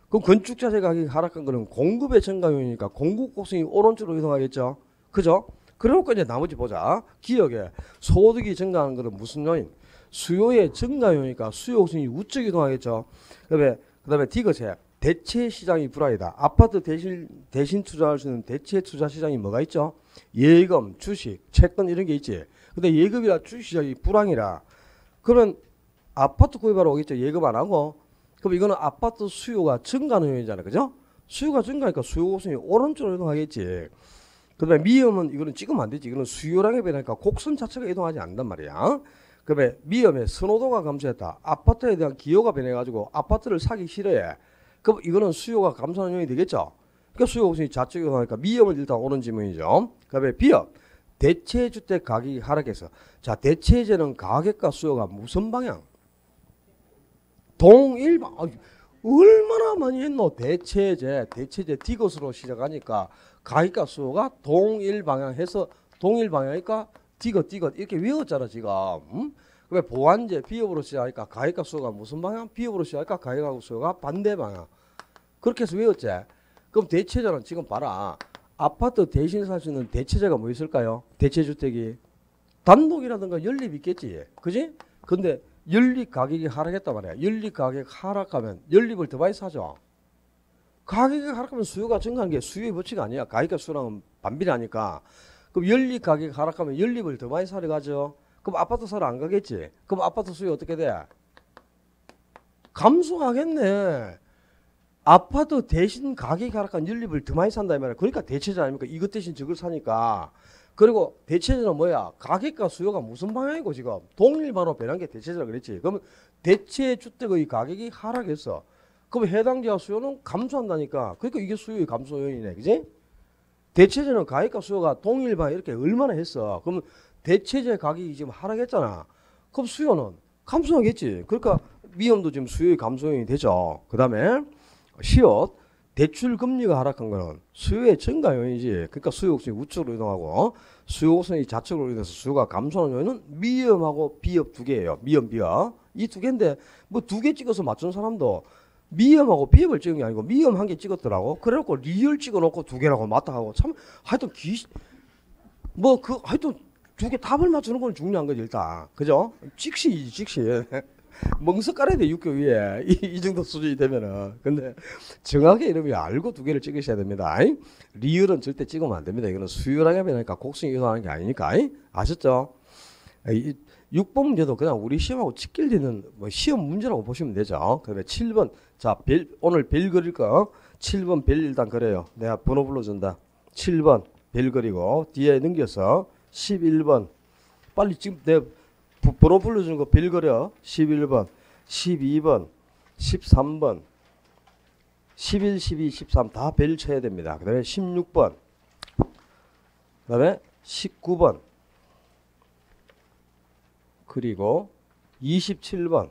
S1: 그럼 건축 자재 가격이 하락한 거는 공급의 증가 요인이니까 공급 곡선이 오른쪽으로 이동하겠죠. 그죠? 그러고 이제 나머지 보자. 기억에 소득이 증가하는 것은 무슨 요인? 수요의 증가 요인이니까 수요 곡선이 우측 이동하겠죠. 그다음에 D것에 대체 시장이 불안이다. 아파트 대신 투자할 수 있는 대체 투자 시장이 뭐가 있죠? 예금, 주식, 채권 이런 게 있지. 근데 예금이나 주식 시장이 불황이라 그러면 아파트 구입하러 오겠죠. 예금 안 하고. 그럼 이거는 아파트 수요가 증가하는 요인이잖아요. 그죠? 수요가 증가하니까 수요 곡선이 오른쪽으로 이동하겠지. 그다음에 미음은 이거는 찍으면 안 되지. 이거는 수요량에 변하니까 곡선 자체가 이동하지 않는단 말이야. 그다음에 미음의 선호도가 감소했다. 아파트에 대한 기호가 변해가지고 아파트를 사기 싫어해. 그럼 이거는 수요가 감소하는 요인이 되겠죠. 그러니까 수요 곡선이 좌측에 이동하니까 미음은 일단 오른 지문이죠. 그다음에 비음 대체주택 가격이 하락해서 자 대체제는 가격과 수요가 무슨 방향? 동일방. 얼마나 많이 했노? 대체제 D것으로 시작하니까 가격과 수요가 동일 방향 해서 동일 방향이니까 D것 이렇게 외웠잖아 지금. 왜 보완제 비읍으로 시작하니까 가격과 수요가 무슨 방향? 비읍으로 시작하니까 가격하고 수요가 반대 방향. 그렇게 해서 외웠지. 그럼 대체제는 지금 봐라. 아파트 대신 살 수 있는 대체제가 뭐 있을까요? 대체주택이 단독이라든가 연립이 있겠지. 그지? 근데 연립 가격이 하락했단 말이야. 연립 가격 하락하면 연립을 더 많이 사죠. 가격이 하락하면 수요가 증가하는 게 수요의 법칙 아니야. 가격과 수요랑은 반비례하니까. 그럼 연립 가격이 하락하면 연립을 더 많이 사러 가죠. 그럼 아파트 사러 안 가겠지. 그럼 아파트 수요 어떻게 돼? 감소하겠네. 아파트 대신 가격이 하락한 연립을 더 많이 산다 이 말이야. 그러니까 대체자 아닙니까? 이것 대신 저걸 사니까. 그리고 대체자는 뭐야? 가격과 수요가 무슨 방향이고 지금 동일반으로 변한 게 대체자라 그랬지. 그러면 대체 주택의 가격이 하락했어. 그럼 해당 지역 수요는 감소한다니까. 그러니까 이게 수요의 감소 요인이네, 그지? 대체자는 가격과 수요가 동일반 이렇게 얼마나 했어? 그러면 대체자의 가격이 지금 하락했잖아. 그럼 수요는 감소하겠지. 그러니까 위험도 지금 수요의 감소 요인이 되죠. 그 다음에 시옷 대출 금리가 하락한 거는 수요의 증가 요인이지. 그러니까 수요 곡선이 우측으로 이동하고 수요 곡선이 좌측으로 이동해서 수요가 감소하는 요인은 미음하고 비읍 두 개예요. 미음 비읍 이 두 개인데 뭐 두 개 찍어서 맞춘 사람도 미음하고 비읍을 찍은 게 아니고 미음 한 개 찍었더라고. 그래갖고 리을 찍어놓고 두 개라고 맞다 하고 참 하여튼 하여튼 두 개 답을 맞추는 건 중요한 거지 일단. 그죠? 직시 멍석 깔아야 돼 육교 위에 이 정도 수준이 되면은. 근데 정확히 이름이 알고 두 개를 찍으셔야 됩니다. 리을은 절대 찍으면 안 됩니다. 이거는 수열하게 변하니까 곡선이 이동하는 게 아니니까. 아셨죠? 6번 문제도 그냥 우리 시험하고 직결되는 뭐 시험 문제라고 보시면 되죠. 그다음에 7번 자 오늘 별 그릴 거 7번 별 일단 그래요. 내가 번호 불러준다. 7번 별 그리고 뒤에 넘겨서 11번 빨리 지금 내 번호 불러주는 거 별 그려. 11번 12번 13번 11, 12, 13 다 별 쳐야 됩니다. 그 다음에 16번 그 다음에 19번 그리고 27번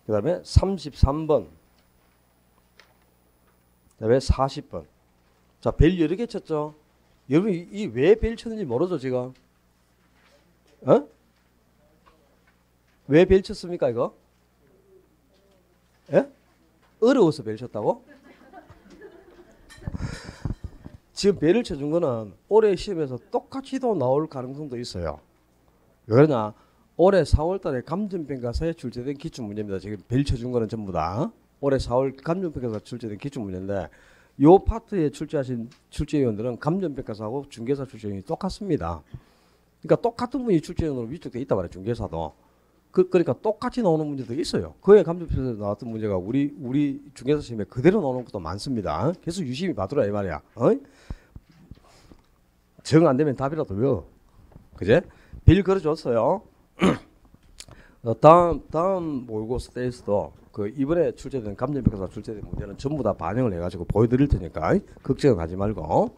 S1: 그 다음에 33번 그 다음에 40번 자 별 여러 개 쳤죠. 여러분 이 왜 별 쳤는지 모르죠 지금? 어? 왜 별 쳤습니까 이거? 예? 어려워서 별 쳤다고? 지금 별을 쳐준 거는 올해 시험에서 똑같이도 나올 가능성도 있어요. 왜 그러냐? 올해 4월 달에 감정평가서에 출제된 기출문제입니다. 지금 별 쳐준 거는 전부 다. 올해 4월 감정평가서 출제된 기출문제인데 요 파트에 출제하신 출제위원들은 감정평가서하고 중개사 출제위원이 똑같습니다. 그러니까 똑같은 분이 출제위원으로 위촉돼 있단 말이에요. 중개사도. 그러니까 똑같이 나오는 문제도 있어요. 그에 감정평가에서 나왔던 문제가 우리 중개사 시험에 그대로 나오는 것도 많습니다. 그래서 유심히 봐두라 이 말이야. 정 안 되면 답이라도 외워. 그제? 별 걸어줬어요. 다음 모의고사 때에서도 그 이번에 출제된 감정평가서 출제된 문제는 전부 다 반영을 해가지고 보여드릴 테니까 걱정은 하지 말고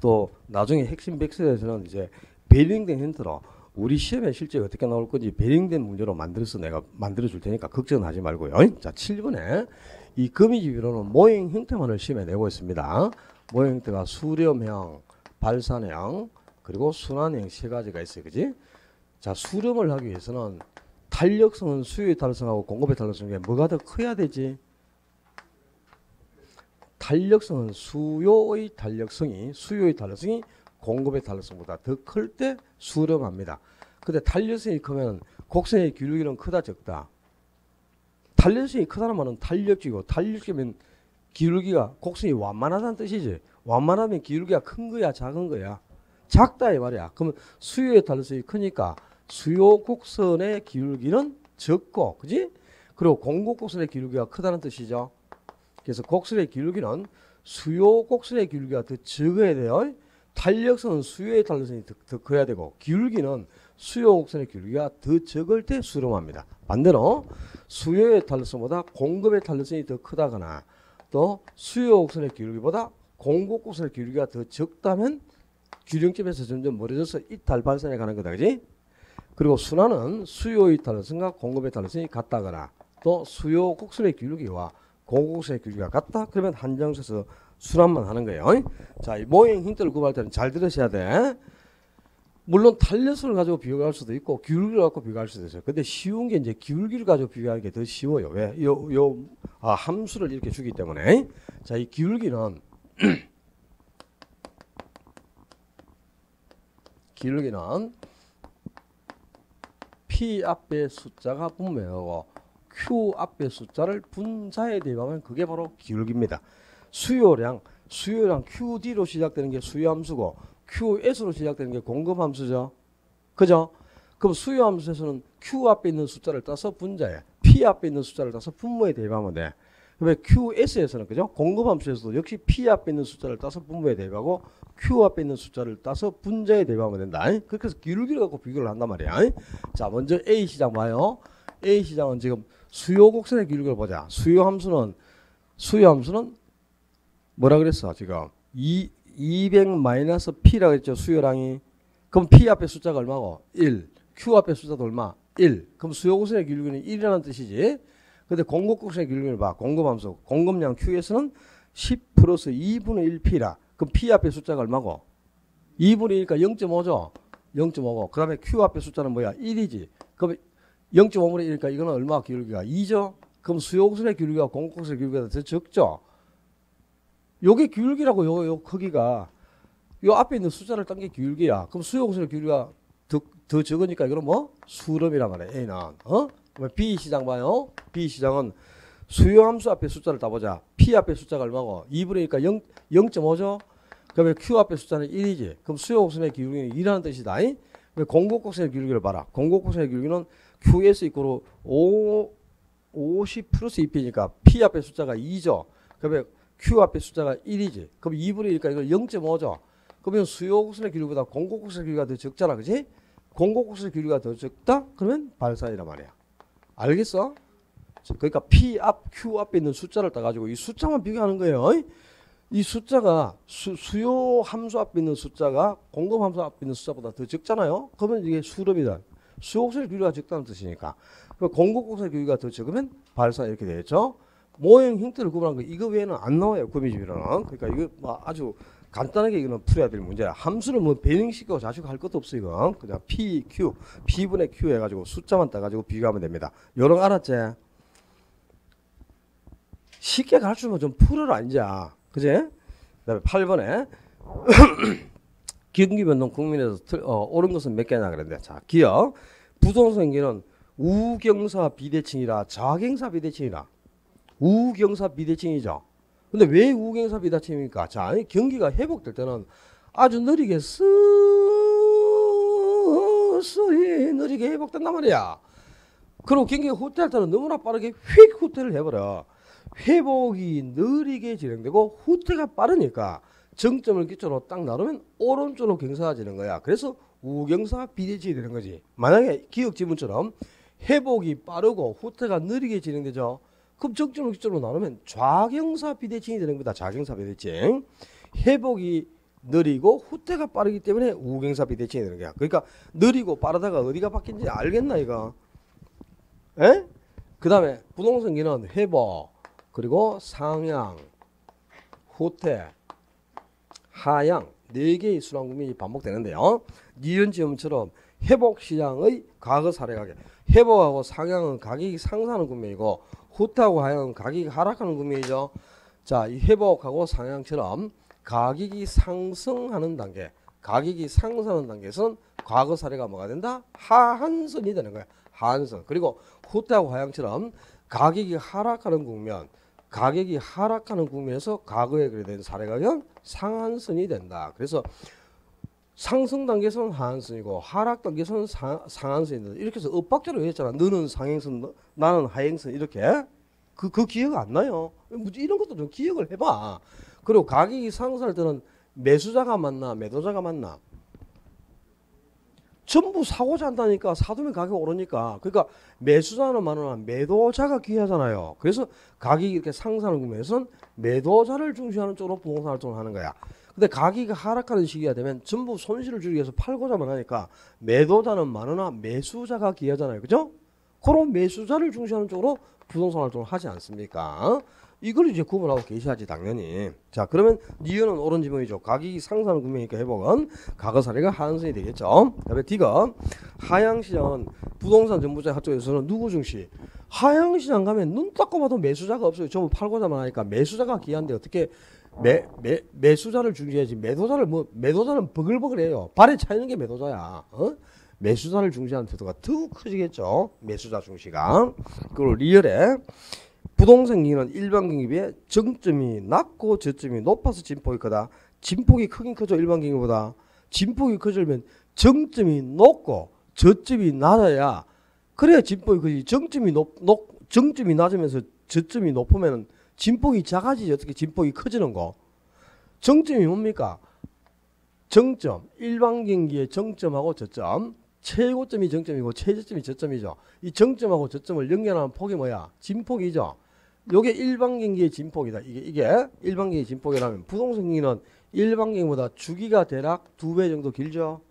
S1: 또 나중에 핵심 백서에서는 이제 베링된 힌트로 우리 시험에 실제 어떻게 나올 건지 베링된 문제로 만들어서 내가 만들어줄 테니까 걱정은 하지 말고요. 자 7번에 이 거미집이로는 모형 형태만을 시험에 내고 있습니다. 모형 형태가 수렴형, 발산형 그리고 순환형 세 가지가 있어요. 그지? 자 수렴을 하기 위해서는 탄력성은 수요의 탄력성하고 공급의 탄력성 중에 뭐가 더 커야 되지? 탄력성은 수요의 탄력성이 공급의 탄력성보다 더 클 때 수렴합니다. 근데 탄력성이 크면 곡선의 기울기는 크다 적다? 탄력성이 크다는 말은 탄력적이고 탄력적이면 기울기가 곡선이 완만하다는 뜻이지. 완만하면 기울기가 큰 거야 작은 거야? 작다 이 말이야. 그러면 수요의 탄력성이 크니까 수요 곡선의 기울기는 적고, 그지? 그리고 공급 곡선의 기울기가 크다는 뜻이죠. 그래서 곡선의 기울기는 수요 곡선의 기울기가 더 적어야 돼요. 탄력성은 수요의 탄력성이 더 커야 되고, 기울기는 수요 곡선의 기울기가 더 적을 때 수렴합니다. 반대로 수요의 탄력성보다 공급의 탄력성이 더 크다거나 또 수요 곡선의 기울기보다 공급 곡선의 기울기가 더 적다면 균형점에서 점점 멀어져서 이탈 발산에 가는 거다. 그지? 그리고 순환은 수요의 탄력성과 공급의 탄력성이 같다거나 또 수요 곡선의 기울기와 공급 곡선의 기울기가 같다. 그러면 한정에서 순환만 하는 거예요. 자, 이 모형 힌트를 구할 때는 잘 들으셔야 돼. 물론 탄력성을 가지고 비교할 수도 있고 기울기를 갖고 비교할 수도 있어요. 근데 쉬운 게 이제 기울기를 가지고 비교하는 게 더 쉬워요. 왜? 함수를 이렇게 주기 때문에. 자, 이 기울기는 P 앞에 숫자가 분모하고 Q 앞에 숫자를 분자에 대입하면 그게 바로 기울기입니다. 수요량 QD로 시작되는 게 수요함수고 QS로 시작되는 게 공급함수죠. 그죠? 그럼 수요함수에서는 Q 앞에 있는 숫자를 따서 분자에, P 앞에 있는 숫자를 따서 분모에 대입하면 돼. 그러면 QS에서는 그죠? 공급함수에서도 역시 P 앞에 있는 숫자를 따서 분모에 대입하고 Q 앞에 있는 숫자를 따서 분자에 대입하면 된다. 그렇게 해서 기울기를 갖고 비교를 한단 말이야. 자, 먼저 A 시장 봐요. A 시장은 지금 수요 곡선의 기울기를 보자. 수요함수는 뭐라 그랬어? 지금 200-P라고 했죠. 수요량이. 그럼 P 앞에 숫자가 얼마고? 1. Q 앞에 숫자도 얼마? 1. 그럼 수요 곡선의 기울기는 1이라는 뜻이지. 근데 공급 곡선의 기울기를 봐. 공급함수. 공급량 QS는 10 플러스 2분의 1P라. 그럼 P 앞에 숫자가 얼마고? 2분의 1이니까 0.5죠. 0.5고. 그 다음에 Q 앞에 숫자는 뭐야? 1이지. 그럼 0.5분의 1이니까 이거는 얼마 기울기가? 2죠. 그럼 수요 곡선의 기울기가 공급 곡선의 기울기가 더 적죠. 요게 기울기라고 요 크기가 요 앞에 있는 숫자를 딴 게 기울기야. 그럼 수요 곡선의 기울기가 더 적으니까 이거는 뭐? 수렴이란 말이야. A는. B 시장 봐요. B 시장은 수요함수 앞에 숫자를 따보자. P 앞에 숫자가 얼마고? 2분의 1이니까 0.5죠. 그러면 Q 앞에 숫자는 1이지. 그럼 수요 곡선의 기울기는 2라는 뜻이다. 공급 곡선의 기울기를 봐라. 공급 곡선의 기울기는 QS 이꼬로 50 플러스 2P니까 P 앞에 숫자가 2죠. 그러면 Q 앞에 숫자가 1이지. 그럼 2분의 1이니까 이거 0.5죠. 그러면 수요 곡선의 기울기보다 공급 곡선의 기울기가 더 적잖아. 그지? 공급 곡선의 기울기가 더 적다? 그러면 발산이란 말이야. 알겠어? 그러니까 P 앞, Q 앞에 있는 숫자를 따가지고 이 숫자만 비교하는 거예요. 이 숫자가 수요 함수 앞에 있는 숫자가 공급 함수 앞에 있는 숫자보다 더 적잖아요. 그러면 이게 수렴이다. 수요 곡선의 기울기가 적다는 뜻이니까. 공급 곡선의 기울기가 더 적으면 발산 이렇게 되겠죠. 모형 형태를 구분한 거 이거 외에는 안 나와요. 구미집이라는. 그러니까 이거 뭐 아주 간단하게 이거는 풀어야 될 문제야. 함수는 뭐 배능식하고 자식할 것도 없어 이거. 그냥 P, Q, P분의 Q 해가지고 숫자만 따가지고 비교하면 됩니다. 요런 알았지? 쉽게 가르치면 좀 풀어라 이제. 그지? 그다음에 8번에 경기변동 국민에서 옳은 것은 몇 개냐 그랬는데, 자, 기억 부동산계는 우경사 비대칭이라 자경사 비대칭이라. 우경사 비대칭이죠. 근데 왜 우경사 비대칭입니까? 자, 경기가 회복될 때는 아주 느리게 스스히 느리게 회복된단 말이야. 그리고 경기가 후퇴할 때는 너무나 빠르게 휙 후퇴를 해버려. 회복이 느리게 진행되고 후퇴가 빠르니까 정점을 기초로 딱 나누면 오른쪽으로 경사가 지는 거야. 그래서 우경사 비대칭이 되는 거지. 만약에 기억 지문처럼 회복이 빠르고 후퇴가 느리게 진행되죠. 그럼 정점을 기초로 나누면 좌경사 비대칭이 되는 거다. 좌경사 비대칭. 회복이 느리고 후퇴가 빠르기 때문에 우경사 비대칭이 되는 거야. 그러니까 느리고 빠르다가 어디가 바뀐지 알겠나 이거? 에? 그 다음에 부동산기는 회복, 그리고 상향, 후퇴, 하향 4개의 순환 국면이 반복되는데요. 니은지음처럼 회복시장의 과거 사례가 회복하고 상향은 가격이 상승하는 국면이고 후퇴하고 하향은 가격이 하락하는 국면이죠. 자, 이 회복하고 상향처럼 가격이 상승하는 단계, 가격이 상승하는 단계에서는 과거 사례가 뭐가 된다? 하한선이 되는 거야. 하한선. 그리고 후퇴하고 하향처럼 가격이 하락하는 국면, 가격이 하락하는 국면에서 과거에 그래 된 사례가 그냥 상한선이 된다. 그래서 상승 단계에서는 하한선이고 하락 단계에서는 상한선이 된다. 이렇게 해서 엇박자로 했잖아. 너는 상행선, 나는 하행선 이렇게. 그 기억 안 나요? 이런 것도 좀 기억을 해봐. 그리고 가격이 상승할 때는 매수자가 맞나 매도자가 맞나? 전부 사고자 한다니까. 사두면 가격 오르니까. 그러니까 매수자는 많으나 매도자가 귀하잖아요. 그래서 가격이 이렇게 상승하는 국면에서는 매도자를 중시하는 쪽으로 부동산 활동을 하는 거야. 근데 가격이 하락하는 시기가 되면 전부 손실을 줄이기 위해서 팔고자만 하니까 매도자는 많으나 매수자가 귀하잖아요. 그죠? 그런 매수자를 중시하는 쪽으로 부동산 활동을 하지 않습니까? 이걸 이제 구분하고 계셔야지 당연히. 자, 그러면 니은은 옳은 지문이죠. 가격이 상승하는 국면이니까 회복은 과거 사례가 하한선이 되겠죠. 그다음에 D가 하향시장은 부동산 정보자 쪽에서는 누구 중시? 하향시장 가면 눈 닦고 봐도 매수자가 없어요. 전부 팔고자만 하니까 매수자가 귀한데 어떻게 매수자를 중시해야지. 매도자는 버글버글해요. 발에 차이는 게 매도자야. 매수자를 중시하는 태도가 더 커지겠죠. 매수자 중시가. 그리고 리얼에 부동산 경기는 일반 경기에 비해 정점이 낮고 저점이 높아서 진폭이 크다. 진폭이 크긴 크죠. 일반 경기보다. 진폭이 커지려면 정점이 높고 저점이 낮아야 그래야 진폭이 크지. 정점이 낮으면서 저점이 높으면 진폭이 작아지지. 어떻게 진폭이 커지는 거. 정점이 뭡니까? 정점. 일반 경기의 정점하고 저점. 최고점이 정점이고 최저점이 저점이죠. 이 정점하고 저점을 연결하는 폭이 뭐야? 진폭이죠. 요게 일반 경기의 진폭이다. 이게 일반 경기의 진폭이라면 부동산 경기는 일반 경기보다 주기가 대략 2배 정도 길죠.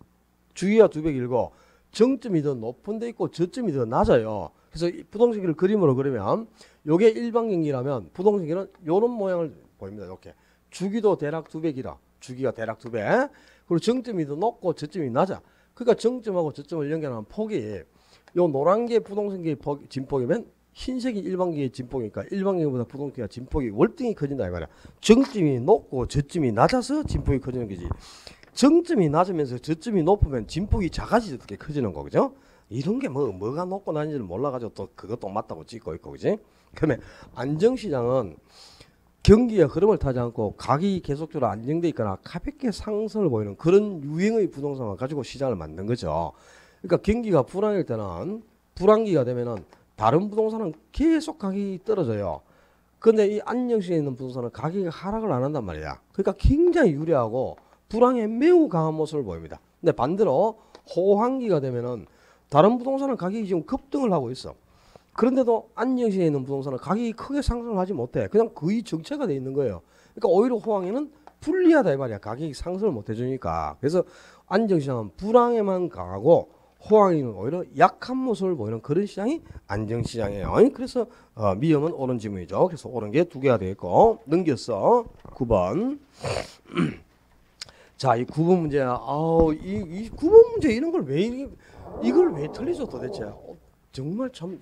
S1: 주기가 2배 길고 정점이 더 높은 데 있고 저점이 더 낮아요. 그래서 이 부동산 경기를 그림으로 그리면 요게 일반 경기라면 부동산 경기는 요런 모양을 보입니다. 이렇게 주기도 대략 2배 길어. 주기가 대략 2배. 그리고 정점이 더 높고 저점이 낮아. 그러니까 정점하고 저점을 연결하는 폭이 요 노란 게 부동산 경기의 진폭이면 흰색이 일반기의 진폭이니까 일반기보다 부동기가 진폭이 월등히 커진다 이 말이야. 정점이 높고 저점이 낮아서 진폭이 커지는 거지. 정점이 낮으면서 저점이 높으면 진폭이 작아지지 어떻게 커지는 거죠. 이런 게 뭐가 높고 낮은지를 몰라가지고 또 그것도 맞다고 찍고 있고 그지. 그러면 안정시장은 경기의 흐름을 타지 않고 가격이 계속적으로 안정돼 있거나 가볍게 상승을 보이는 그런 유행의 부동산을 가지고 시장을 만든 거죠. 그러니까 경기가 불안할 때는 불안기가 되면은 다른 부동산은 계속 가격이 떨어져요. 근데 이 안정시에 있는 부동산은 가격이 하락을 안 한단 말이야. 그러니까 굉장히 유리하고 불황에 매우 강한 모습을 보입니다. 근데 반대로 호황기가 되면은 다른 부동산은 가격이 지금 급등을 하고 있어. 그런데도 안정시에 있는 부동산은 가격이 크게 상승하지 못해. 그냥 거의 정체가 돼 있는 거예요. 그러니까 오히려 호황에는 불리하다 이 말이야. 가격이 상승을 못 해주니까. 그래서 안정시장은 불황에만 강하고 호황에는 오히려 약한 모습을 보이는 그런 시장이 안정시장이에요. 그래서 미음은 옳은 지문이죠. 그래서 옳은 게 2개가 되겠고 넘겼어. 9번. 자, 이 9번 문제. 이 9번 문제 이런 걸 이걸 왜 틀리죠 도대체? 정말 참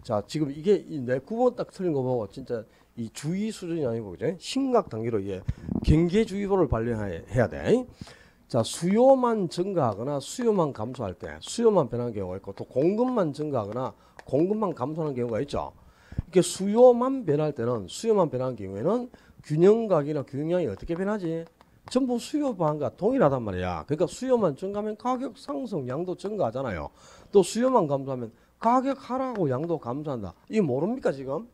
S1: 자, 지금 이게 내 9번 딱 틀린 거 보고 진짜 이 주의 수준이 아니고 그죠? 심각 단계로 경계주의보를 발휘해야 돼. 자, 수요만 증가하거나 수요만 감소할 때 수요만 변하는 경우가 있고 또 공급만 증가하거나 공급만 감소하는 경우가 있죠. 이렇게 수요만 변할 때는 수요만 변하는 경우에는 균형각이나 균형이 어떻게 변하지? 전부 수요 반응과 동일하단 말이야. 그러니까 수요만 증가하면 가격 상승 양도 증가하잖아요. 또 수요만 감소하면 가격 하락하고 양도 감소한다. 이게 모릅니까 지금?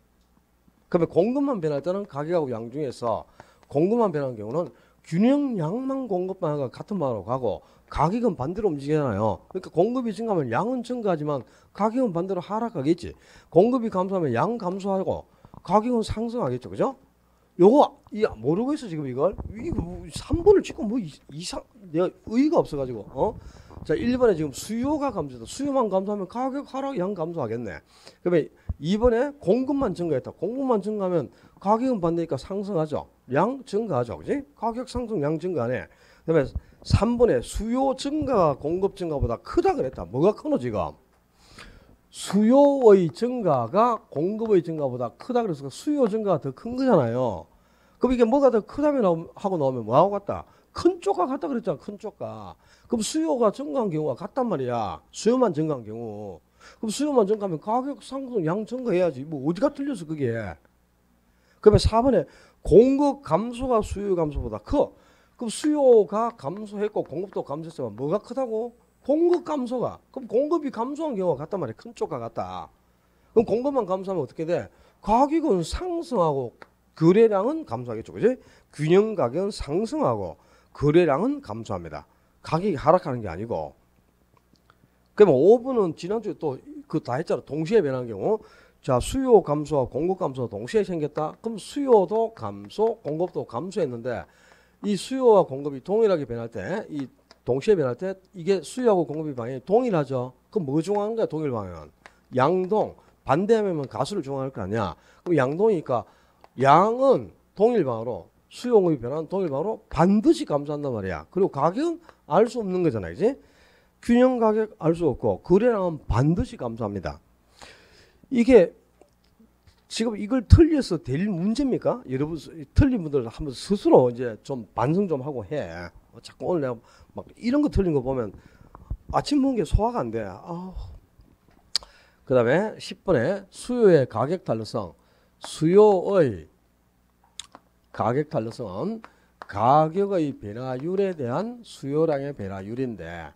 S1: 그러면 공급만 변할 때는 가격하고 양 중에서 공급만 변하는 경우는 균형량만 공급방향과 같은 방향으로 가고 가격은 반대로 움직이잖아요. 그러니까 공급이 증가하면 양은 증가하지만 가격은 반대로 하락하겠지. 공급이 감소하면 양 감소하고 가격은 상승하겠죠. 그죠? 요거 모르고 있어 지금 이걸. 이거 3번을 찍고 내가 의의가 없어가지고 자 1번에 지금 수요가 감소했다. 수요만 감소하면 가격 하락 양 감소하겠네. 그러면 2번에 공급만 증가했다. 공급만 증가하면 가격은 반대니까 상승하죠. 양 증가하죠. 그지? 가격 상승 양 증가하네. 그다음에 3번에 수요 증가가 공급 증가보다 크다 그랬다. 뭐가 크노 지금? 수요의 증가가 공급의 증가보다 크다 그래서 수요 증가가 더 큰 거잖아요. 그럼 이게 뭐가 더 크다면 하고 나오면 뭐하고 같다? 큰 쪽과 같다 그랬잖아. 큰 쪽과. 그럼 수요가 증가한 경우가 같단 말이야. 수요만 증가한 경우. 그럼 수요만 증가하면 가격 상승 양 증가해야지. 뭐 어디가 틀려서 그게. 그러면 4번에 공급 감소가 수요 감소보다 커. 그럼 수요가 감소했고 공급도 감소했으면 뭐가 크다고? 공급 감소가. 그럼 공급이 감소한 경우가 같단 말이야. 큰 쪽과 같다. 그럼 공급만 감소하면 어떻게 돼? 가격은 상승하고 거래량은 감소하겠죠. 그지? 균형 가격은 상승하고 거래량은 감소합니다. 가격이 하락하는 게 아니고. 그러면 5번은 지난주에 또 그 다 했잖아. 동시에 변한 경우. 자, 수요 감소와 공급 감소가 동시에 생겼다. 그럼 수요도 감소, 공급도 감소했는데 이 수요와 공급이 동일하게 변할 때, 이 동시에 변할 때 이게 수요하고 공급의 방향이 동일하죠. 그럼 뭐 중요한 거야? 동일 방향은. 양동. 반대하면 가수를 중요할 거 아니야. 그럼 양동이니까 양은 동일 방향으로 수요 공급이 변하는 동일 방향으로 반드시 감소한단 말이야. 그리고 가격은 알 수 없는 거잖아. 그지? 균형 가격 알 수 없고 거래량은 반드시 감소합니다. 이게 지금 이걸 틀려서 될 문제입니까? 여러분 틀린 분들 한번 스스로 이제 좀 반성 좀 하고 해. 자꾸 오늘 내가 막 이런 거 틀린 거 보면 아침 먹은 게 소화가 안 돼. 그 다음에 10번에 수요의 가격 탄력성. 수요의 가격 탄력성은 가격의 변화율에 대한 수요량의 변화율인데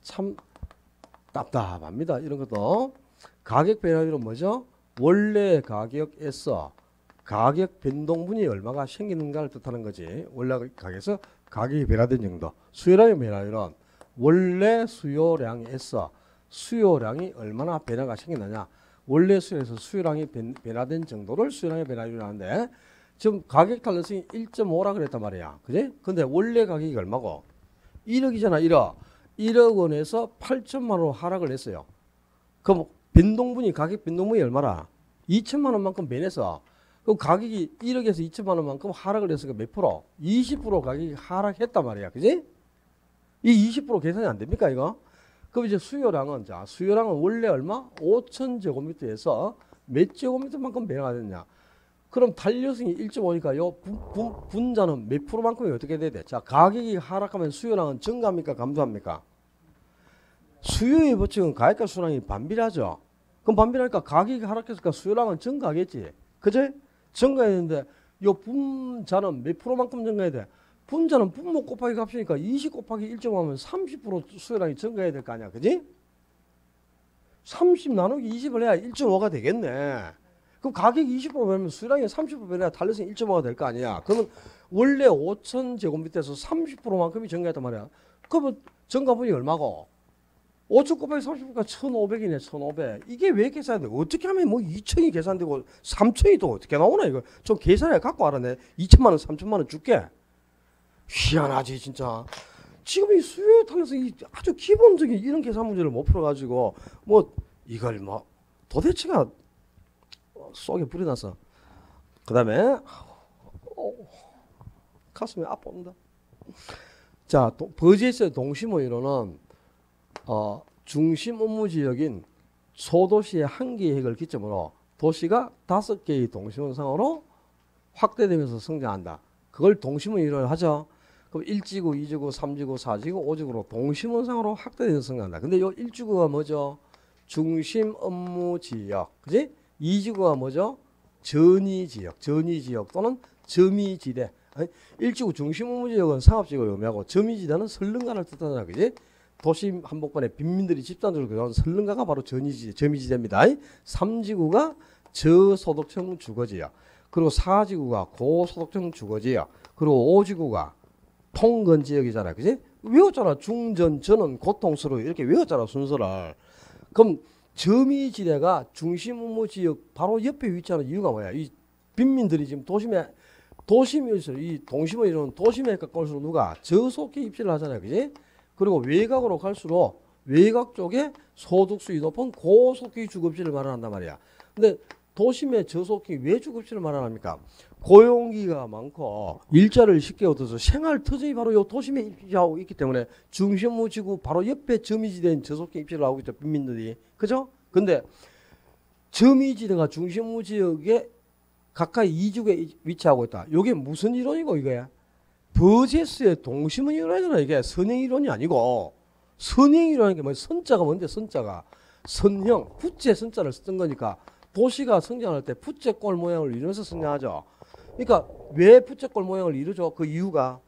S1: 참 답답합니다. 이런 것도. 가격 변화율은 뭐죠? 원래 가격에서 가격 변동분이 얼마가 생기는가를 뜻하는 거지. 원래 가격에서 가격이 변화된 정도. 수요량의 변화율은 원래 수요량에서 수요량이 얼마나 변화가 생기느냐. 원래 수요에서 수요량이 변화된 정도를 수요량의 변화율이라고 하는데 지금 가격 탄력성이 1.5라 그랬단 말이야. 그지? 근데 원래 가격이 얼마고? 1억이잖아. 1억. 1억 원에서 8천만 원으로 하락을 했어요. 그럼 변동분이 가격 변동분이 얼마라? 2천만 원만큼 변해서 그 가격이 1억에서 2천만 원만큼 하락을 했으니까 몇 프로? 20% 가격이 하락했단 말이야. 그지? 이 20% 계산이 안 됩니까 이거? 그럼 이제 수요량은 원래 얼마? 5,000제곱미터에서 몇 제곱미터만큼 변화가 됐냐? 그럼 탄력성이 1.5니까 요 분자는 몇 프로만큼이 어떻게 돼야 돼? 자, 가격이 하락하면 수요량은 증가합니까? 감소합니까? 수요의 법칙은 가격과 수요량이 반비례하죠. 그럼 반비례하니까 가격이 하락했으니까 수요량은 증가하겠지. 그제? 증가해야 되는데 요 분자는 몇 프로만큼 증가해야 돼? 분자는 분모 곱하기 값이니까 20 곱하기 1.5하면 30% 수요량이 증가해야 될 거 아니야. 그지? 30 나누기 20을 해야 1.5가 되겠네. 그럼 가격이 20% 변하면 수요량이 30% 변해야 탄력성이 1.5가 될 거 아니야. 그러면 원래 5,000제곱미터에서 30%만큼이 증가했단 말이야. 그러면 증가분이 얼마고? 5,000 곱하기 30%니까 1,500이네. 1,500. 이게 왜 계산돼? 어떻게 하면 뭐 2,000이 계산되고 3,000이 또 어떻게 나오나 이거. 좀 계산해 갖고 알아내. 2천만 원, 3천만 원 줄게. 희한하지 진짜. 지금 이 수요 탄력성이 아주 기본적인 이런 계산 문제를 못 풀어가지고 뭐 이걸 뭐 도대체가 속에 불이 나서. 그 다음에 가슴이 아파온다. 자, 버지에서의 동심의 이론은 중심 업무 지역인 소도시의 한 개의 핵을 기점으로 도시가 5개의 동심원상으로 확대되면서 성장한다. 그걸 동심의 이론을 하죠. 그럼 1지구, 2지구, 3지구, 4지구, 5지구로 동심원상으로 확대되면서 성장한다. 근데 요 1지구가 뭐죠? 중심 업무 지역. 그지? 2지구가 뭐죠? 전위 지역. 전위 지역 또는 점이지대. 1지구 중심 업무 지역은 상업지구를 의미하고 점이지대는 설릉가를 뜻하잖아. 그지? 도시 한복판에 빈민들이 집단적으로 거주하는 설릉가가 바로 전위지대, 점이지대입니다. 3지구가 저소득층 주거지역. 그리고 4지구가 고소득층 주거지역. 그리고 5지구가 통근지역이잖아. 그지? 외웠잖아. 중전, 전은, 고통스러워. 이렇게 외웠잖아. 순서를. 그럼 점이지대가 중심 업무 지역 바로 옆에 위치하는 이유가 뭐야? 이 빈민들이 지금 도심이 있어요. 이 동심의 이런 도심에 가까울수록 누가 저속해 입지를 하잖아요. 그지? 그리고 외곽으로 갈수록 외곽 쪽에 소득수위 높은 고속기 주급지를 마련한단 말이야. 근데 도심의 저속기 왜 주급지를 마련합니까? 고용기가 많고 일자리를 쉽게 얻어서 생활 터전이 바로 이 도심에 입지하고 있기 때문에 중심지구 바로 옆에 점이지대인 저속기 입지를 하고 있죠. 빈민들이. 그죠? 근데 점이지대가 중심지역에 가까이 2지구에 위치하고 있다. 이게 무슨 이론이고 이거야? 버제스의 동심은 이론이잖아. 이게 선행 이론이 아니고 선행 이론이 뭐 선자가 뭔데 선자가 선형 부채 선자를 쓴 거니까 도시가 성장할 때 부채꼴 모양을 이루면서 성장하죠. 그러니까 왜 부채꼴 모양을 이루죠? 그 이유가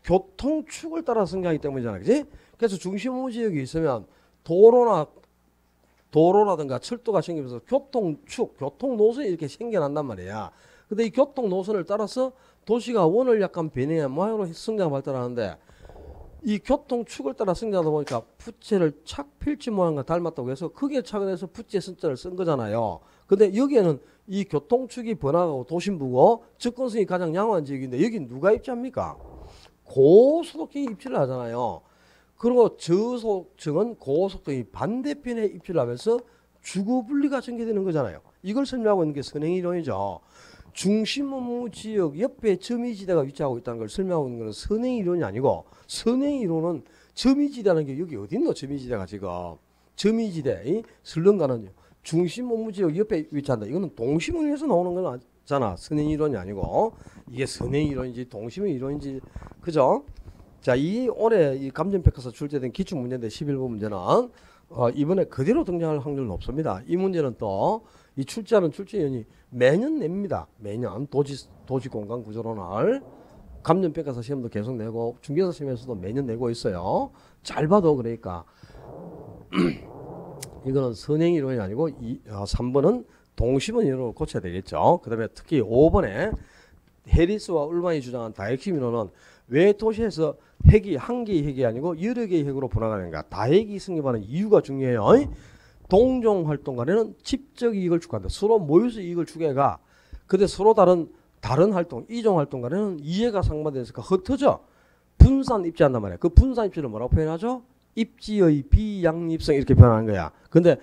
S1: 교통축을 따라 성장하기 때문이잖아. 그지? 그래서 중심 지역이 있으면 도로라든가 철도가 생기면서 교통축, 교통노선이 이렇게 생겨난단 말이야. 근데 이 교통노선을 따라서 도시가 원을 약간 변해야 모양으로 성장 발달하는데 이 교통축을 따라 성장하다 보니까 부채를 착필지 모양과 닮았다고 해서 크게 착안해서 부채 선자를 쓴 거잖아요. 근데 여기에는 이 교통축이 번화가고 도심부고 접근성이 가장 양호한 지역인데 여기 누가 입지합니까? 고소득층이 입지를 하잖아요. 그리고 저소득층은 고소득층이 반대편에 입지를 하면서 주거분리가 전개되는 거잖아요. 이걸 설명하고 있는 게 선행이론이죠. 중심 업무 지역 옆에 점이지대가 위치하고 있다는 걸 설명하고 있는 건 선행이론이 아니고 선행이론은 점이지대라는 게 여기 어디 있노? 점이지대가 지금 점이지대 설릉가는 중심 업무 지역 옆에 위치한다. 이거는 동심원에서 나오는 건 아니잖아. 선행이론이 아니고 이게 선행이론인지 동심의 이론인지 그죠? 자, 이 올해 이 감정평가서 출제된 기출문제인데 11번 문제는 이번에 그대로 등장할 확률은 없습니다. 이 문제는 또 이 출제하는 출제위원이 매년 냅니다. 매년 도시공간 구조론을 감정평가서 시험도 계속 내고 중개사 시험에서도 매년 내고 있어요. 잘 봐도 그러니까 이거는 선행이론이 아니고 3번은 동심원 이론으로 고쳐야 되겠죠. 그 다음에 특히 5번에 해리스와 울만이 주장한 다핵심 이론은 왜 도시에서 핵이 한 개의 핵이 아니고 여러 개의 핵으로 분화하는가. 다핵이 성립하는 이유가 중요해요. 동종 활동 간에는 집적 이익을 추구한다. 서로 모여서 이익을 추구해가. 근데 서로 다른 활동, 이종 활동 간에는 이해가 상반되니까 흩어져. 분산 입지한단 말이야. 그 분산 입지를 뭐라고 표현하죠? 입지의 비양립성 이렇게 표현하는 거야. 근데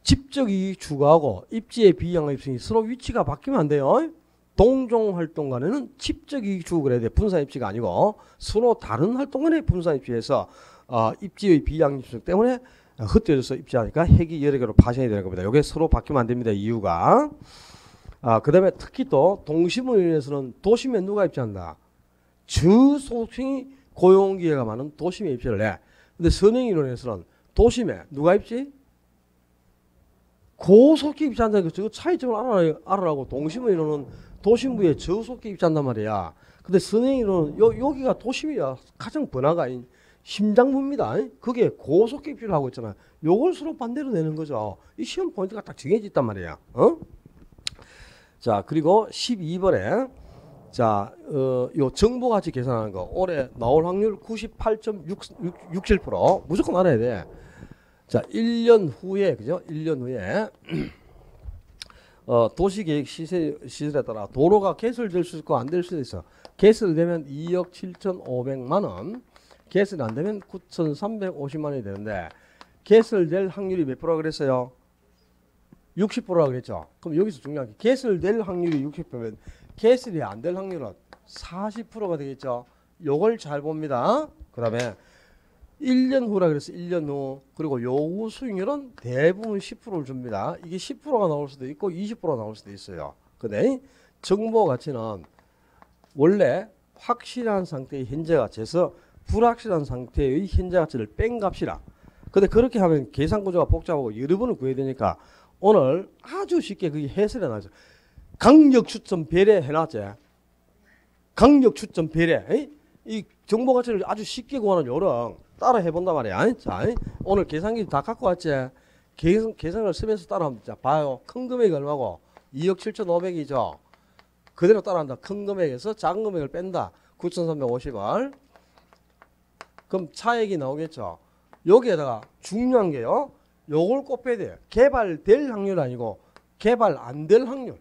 S1: 집적 이익 추구하고 입지의 비양립성이 서로 위치가 바뀌면 안 돼요. 동종 활동 간에는 집적 이익 추구를 해야 돼. 분산 입지가 아니고 서로 다른 활동 간의 분산 입지에서 입지의 비양립성 때문에 흩어져서 입지하니까 핵이 여러 개로 파생이 되는 겁니다. 이게 서로 바뀌면 안 됩니다. 이유가. 그 다음에 특히 또 동심으로 인해서는 도심에 누가 입지한다? 저소득층이 고용기회가 많은 도심에 입지를 해. 근데 선행이론에서는 도심에 누가 입지? 고속기 입지한다니까 저 차이점을 알아라고. 동심의 이론은 도심부에 저속기 입지한단 말이야. 근데 선행이론은 여기가 도심이야. 가장 번화가인 심장부입니다. 그게 고속기 입지를 하고 있잖아. 요걸 서로 반대로 내는 거죠. 이 시험 포인트가 딱 정해져 있단 말이야. 자, 그리고 12번에 자, 요 정보가치 계산하는 거. 올해 나올 확률 98.67% 무조건 알아야 돼. 자, 1년 후에, 그죠? 1년 후에, 도시계획 시설에 따라 도로가 개설될 수 있고 안 될 수도 있어. 개설되면 2억 7,500만원, 개설이 안 되면 9,350만원이 되는데, 개설될 확률이 몇 프로라 그랬어요? 60%라 그랬죠? 그럼 여기서 중요한 게, 개설될 확률이 60%면, 개설이 안 될 확률은 40%가 되겠죠? 요걸 잘 봅니다. 그 다음에, 1년 후라 그래서 1년 후. 그리고 요구 수익률은 대부분 10%를 줍니다. 이게 10%가 나올 수도 있고 20%가 나올 수도 있어요. 근데 정보 가치는 원래 확실한 상태의 현재 가치에서 불확실한 상태의 현재 가치를 뺀 값이라. 근데 그렇게 하면 계산 구조가 복잡하고 여러 번을 구해야 되니까 오늘 아주 쉽게 그게 해설해 놨죠. 강력 추점 배려 해놨지. 강력 추점 배려. 이 정보 가치를 아주 쉽게 구하는 요령 따라 해본단 말이야. 자, 오늘 계산기 다 갖고 왔지? 계산을 쓰면서 따라하면, 자, 봐요. 큰 금액이 얼마고? 2억 7,500이죠. 그대로 따라한다. 큰 금액에서 작은 금액을 뺀다. 9,350을. 그럼 차액이 나오겠죠. 여기에다가 중요한 게요. 요걸 꼭 빼야 돼요. 개발될 확률 아니고 개발 안 될 확률.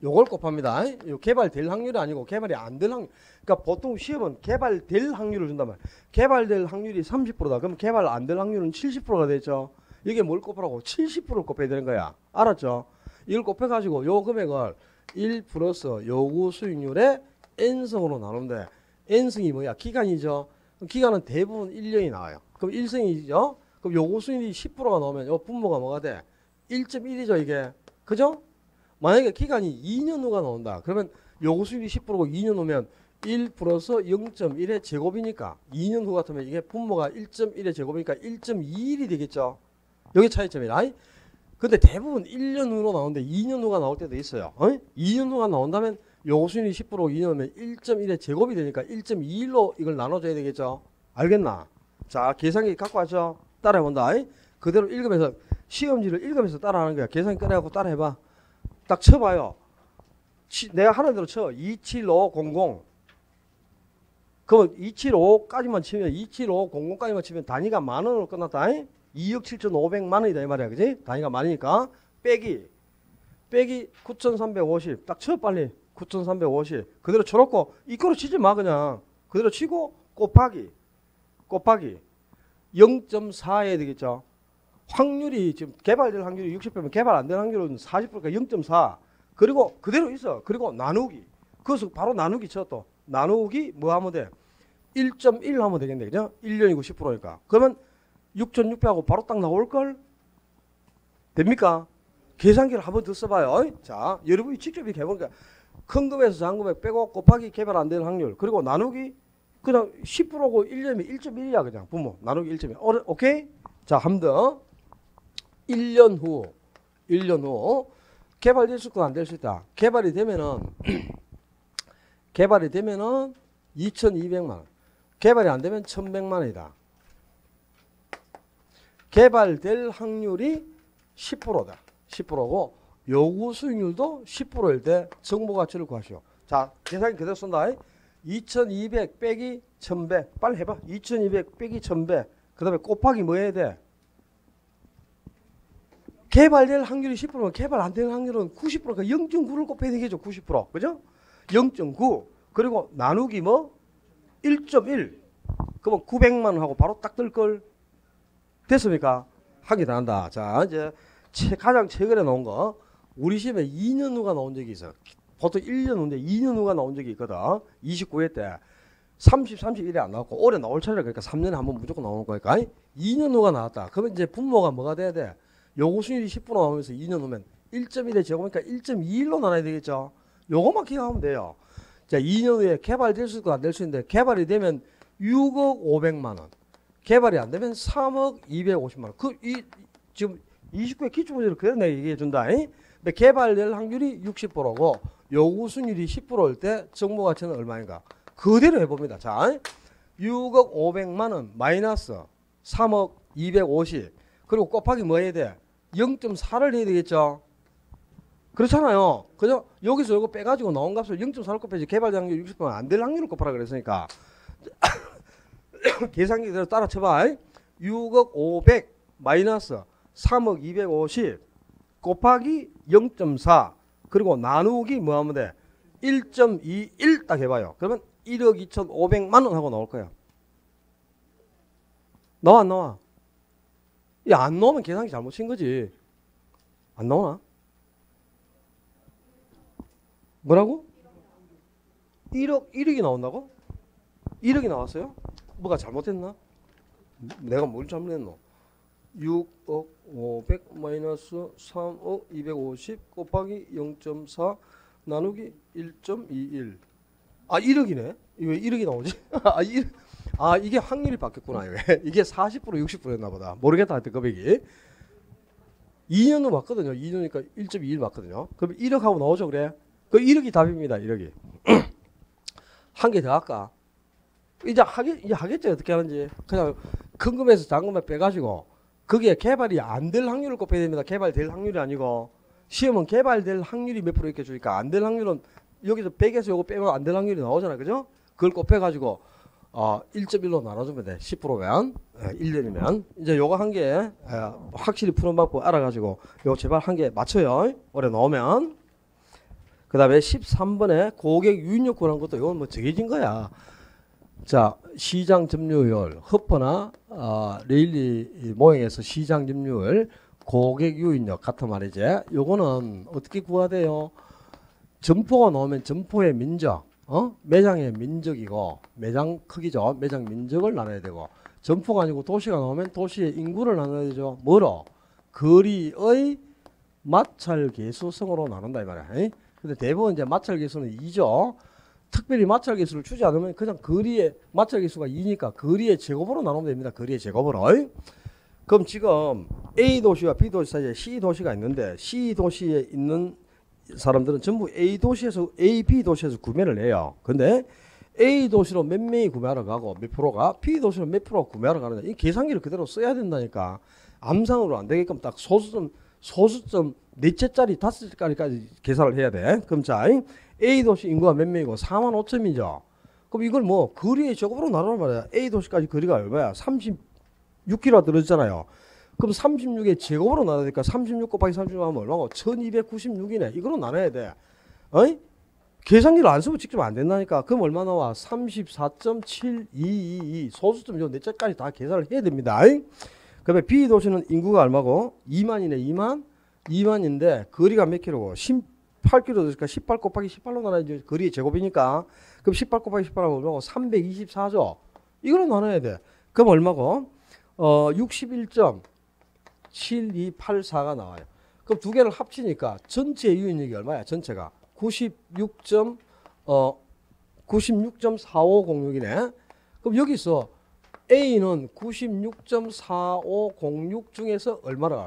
S1: 요걸 곱합니다. 개발될 확률이 아니고 개발이 안 될 확률. 그러니까 보통 시험은 개발될 확률을 준단 말이에요. 개발될 확률이 30%다. 그럼 개발 안 될 확률은 70%가 되죠. 이게 뭘 곱하라고? 70%를 곱해야 되는 거야. 알았죠? 이걸 곱해가지고 요 금액을 1 플러스 요구 수익률의 n승으로 나누는데 n승이 뭐야? 기간이죠. 기간은 대부분 1년이 나와요. 그럼 1승이죠? 그럼 요구 수익률이 10%가 나오면 요 분모가 뭐가 돼? 1.1이죠 이게. 그죠? 만약에 기간이 2년 후가 나온다. 그러면 요구 수익률이 10%고 2년 후면 1 플러스 0.1의 제곱이니까 2년 후 같으면 이게 분모가 1.1의 제곱이니까 1.21이 되겠죠. 여기 차이점이라. 근데 대부분 1년 후로 나오는데 2년 후가 나올 때도 있어요. 2년 후가 나온다면 요구 수익률이 10%고 2년 후면 1.1의 제곱이 되니까 1.21로 이걸 나눠줘야 되겠죠. 알겠나? 자, 계산기 갖고 왔죠? 따라해본다. 그대로 읽으면서 시험지를 읽으면서 따라하는 거야. 계산기 꺼내갖고 따라해봐. 딱 쳐봐요. 내가 하는 대로 쳐. 27500. 그러면 275까지만 치면 27500까지만 치면 단위가 만원으로 끝났다. 2억 7,500만원이다 이 말이야. 그지? 단위가 만이니까 빼기 9,350. 딱 쳐 빨리. 9,350. 그대로 쳐놓고 이거로 치지 마 그냥. 그대로 치고 곱하기 0.4 해야 되겠죠. 확률이 지금 개발될 확률이 60%면 개발 안 될 확률은 40%니까 0.4. 그리고 그대로 있어. 그리고 나누기. 그것을 바로 나누기 쳐 또. 나누기 뭐 하면 돼? 1.1 하면 되겠네. 그죠? 1년이고 10%니까. 그러면 6,600하고 바로 딱 나올걸? 됩니까? 계산기를 한번 더 써봐요. 자, 여러분이 직접 이렇게 해보니까 큰 금액에서 작은 금액 빼고 곱하기 개발 안 되는 확률. 그리고 나누기 그냥 10%고 1년이면 1.1이야 그냥 분모. 나누기 1.1. 오케이? 자, 한 번 더. 1년 후 개발될 수 있고 안 될 수 있다. 개발이 되면은 2,200만 원. 개발이 안 되면 1,100만 원이다. 개발될 확률이 10%다. 10%고 요구 수익률도 10%일 때 정보 가치를 구하시오. 자, 계산기 그대로 쓴다. 2,200 빼기 1,100. 빨리 해봐. 2,200 빼기 1,100. 그 다음에 곱하기 뭐 해야 돼? 개발될 확률이 10%면 개발 안 되는 확률은 90%가 0.9를 곱해야 되겠죠. 90%. 그죠? 0.9. 그리고 나누기 뭐? 1.1. 그러면 900만 원 하고 바로 딱 뜰걸. 됐습니까? 하기 다 한다. 자, 이제 가장 최근에 나온 거. 우리 시험에 2년 후가 나온 적이 있어. 보통 1년 후인데 2년 후가 나온 적이 있거든. 29회 때. 30, 31에 안 나왔고 올해 나올 차례라 그러니까 3년에 한 번 무조건 나오는 거니까. 2년 후가 나왔다. 그러면 이제 분모가 뭐가 돼야 돼? 요구 수익률이 10% 나오면서 2년 후면 1.1에 제곱이니까 1.21로 나눠야 되겠죠. 요거만 기억하면 돼요. 자, 2년 후에 개발될 수 있고 안 될 수 있는데 개발이 되면 6억 500만 원. 개발이 안 되면 3억 250만 원. 지금 29회 기출문제를 그대로 내가 얘기해 준다. 근데 개발될 확률이 60%고 요구 수익률이 10%일 때 정보 가치는 얼마인가? 그대로 해봅니다. 자, 6억 500만 원 마이너스 3억 250 그리고 곱하기 뭐 해야 돼? 0.4를 해야 되겠죠. 그렇잖아요. 그죠? 여기서 이거 빼가지고 나온 값을 0.4를 곱해야지 개발될 확률 60%면 안 될 확률을 곱하라 그랬으니까 계산기 그대로 따라 쳐봐. 6억 500 마이너스 3억 250 곱하기 0.4 그리고 나누기 뭐 하면 돼? 1.21 딱 해봐요. 그러면 1억 2,500만 원 하고 나올 거야. 나와 안 나와? 야, 안 나오면 계산기 잘못 친 거지. 안 나오나? 뭐라고? 1억이 나온다고? 1억이 나왔어요? 뭐가 잘못했나? 내가 뭘 잘못했노? 6억 500 마이너스 3억 250 곱하기 0.4 나누기 1.21. 아, 1억이네? 왜 1억이 나오지? 이게 확률이 바뀌었구나. 이게 40% 60%였나 보다. 모르겠다. 하여튼 금액이. 2년도 맞거든요. 2년이니까 1.21 맞거든요. 그럼 1억 하고 나오죠. 그래? 그 1억이 답입니다. 1억이. 한 개 더 할까? 이제 하겠죠. 어떻게 하는지. 그냥 큰 금에서 작은 금에 빼가지고 거기에 개발이 안 될 확률을 곱해야 됩니다. 개발될 확률이 아니고 시험은 개발될 확률이 몇 프로 이렇게 주니까 안 될 확률은 여기서 100에서 요거 빼면 안 될 확률이 나오잖아요. 그죠? 그걸 곱해가지고 1.1로 나눠주면 돼. 10%면 1년이면 이제 요거 한 개 확실히 푸는 방법 알아가지고 요거 제발 한 개 맞춰요. 올해 나오면. 그 다음에 13번에 고객 유인력 구하는 것도 이건 뭐 정해진 거야. 자, 시장 점유율, 허퍼나 레일리 모형에서 시장 점유율, 고객 유인력 같은 말이지. 요거는 어떻게 구해야 돼요? 점포가 나오면 점포의 민적, 매장의 민적이고 매장 크기죠. 매장 민적을 나눠야 되고 점포가 아니고 도시가 나오면 도시의 인구를 나눠야 되죠. 뭐로? 거리의 마찰 계수성으로 나눈다 이 말이야. 근데 대부분 이제 마찰 계수는 2죠. 특별히 마찰 계수를 주지 않으면 그냥 거리의 마찰 계수가 2니까 거리의 제곱으로 나누면 됩니다. 거리의 제곱으로. 그럼 지금 A 도시와 B 도시 사이에 C 도시가 있는데 C 도시에 있는 사람들은 전부 A B 도시에서 구매를 해요. 근데 A 도시로 몇 명이 구매하러 가고 몇 프로가 B 도시로 몇 프로가 구매하러 가는데 이 계산기를 그대로 써야 된다니까. 암상으로 안 되게끔 딱 소수점 넷째짜리 다섯째까지 계산을 해야 돼. 그럼 자, A 도시 인구가 몇 명이고 4만 5천이죠. 그럼 이걸 뭐 거리의 제곱으로 나누란 말이야. A 도시까지 거리가 얼마야? 36km 들었잖아요. 그럼 36의 제곱으로 나눠야 되니까 36 곱하기 36 하면 얼마고? 1296이네. 이걸로 나눠야 돼. 계산기를 안 쓰면 직접 안 된다니까. 그럼 얼마 나와? 34.7222 소수점 요 넷째까지 다 계산을 해야 됩니다. 그다음에 B 도시는 인구가 얼마고? 2만이네. 2만인데 거리가 몇 킬로고? 18km 되니까 18 곱하기 18로 나눠야지. 거리의 제곱이니까. 그럼 18 곱하기 18하면 얼마고? 324죠. 이걸로 나눠야 돼. 그럼 얼마고? 61.7284가 나와요. 그럼 두 개를 합치니까 전체 유인력이 얼마야? 전체가 96.4506이네. 그럼 여기서 A는 96.4506 중에서 얼마를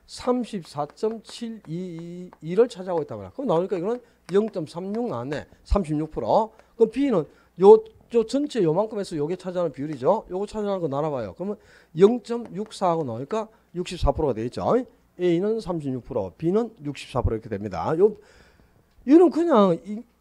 S1: 34.722를 차지하고 있단 말이야. 그럼 나오니까 이거는 0.36 나왔네. 36%. 그럼 B는 요 전체 요만큼에서 요게 차지하는 비율이죠. 요거 차지하는 거 나눠봐요. 그러면 0.64하고 나오니까 64%가 되겠죠. A는 36%, B는 64% 이렇게 됩니다. 이는 그냥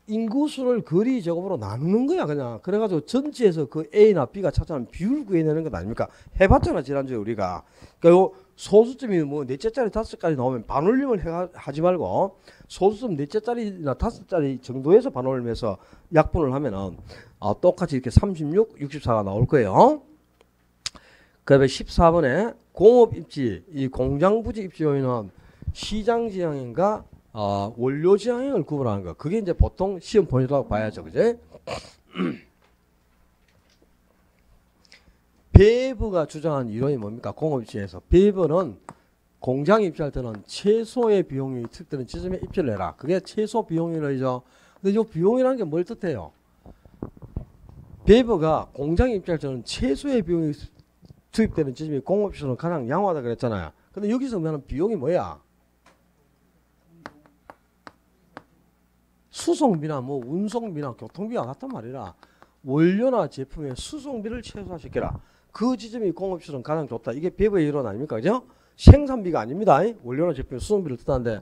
S1: 인구수를 거리 제곱으로 나누는 거야, 그냥. 그래가지고 전체에서 그 A나 B가 차지하는 비율 구해내는 것 아닙니까? 해봤잖아, 지난주에 우리가. 그러니까 요 소수점이 뭐 넷째짜리 다섯짜리 나오면 반올림을 하지 말고 소수점 넷째짜리나 다섯짜리 정도에서 반올림해서 약분을 하면은 똑같이 이렇게 36, 64가 나올 거예요. 그다음에 14번에 공업입지, 이 공장부지 입지 요인은 시장지향인가 원료지향을 구분하는 거. 그게 이제 보통 시험 본이라고 봐야죠. 그제? 배부가 주장한 이론이 뭡니까? 공업입지에서. 배부는 공장 입지할 때는 최소의 비용이 투입되는 지점에 입지를 해라. 그게 최소 비용이죠. 근데 이 비용이라는 게 뭘 뜻해요? 배부가 공장 입지할 때는 최소의 비용이 투입되는 지점이 공업입지는 가장 양호하다 그랬잖아요. 근데 여기서 말하는 비용이 뭐야? 수송비나 뭐 운송비나 교통비와 같단 말이라 원료나 제품의 수송비를 최소화시켜라. 그 지점이 공업시설은 가장 좋다. 이게 배부의 이론 아닙니까? 그죠? 생산비가 아닙니다. 원료나 제품의 수송비를 뜻하는데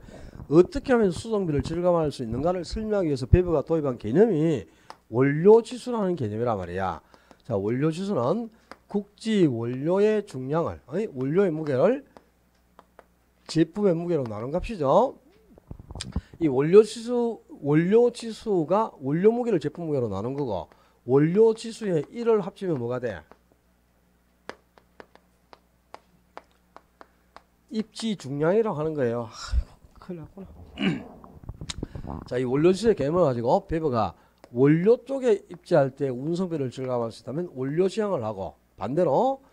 S1: 어떻게 하면 수송비를 절감할 수 있는가를 설명하기 위해서 배부가 도입한 개념이 원료지수라는 개념이란 말이야. 자, 원료지수는 국지 원료의 중량을, 원료의 무게를 제품의 무게로 나눈 값이죠. 이 원료지수가 원료 무게를 제품 무게로 나눈 거고 원료지수의 1을 합치면 뭐가 돼? 입지 중량이라고 하는 거예요. 아이고, 큰일 났구나. 자, 이 원료지수의 개념을 가지고 배부가 원료 쪽에 입지할 때 운송비를 절감할 수 있다면 원료지향을 하고 반대로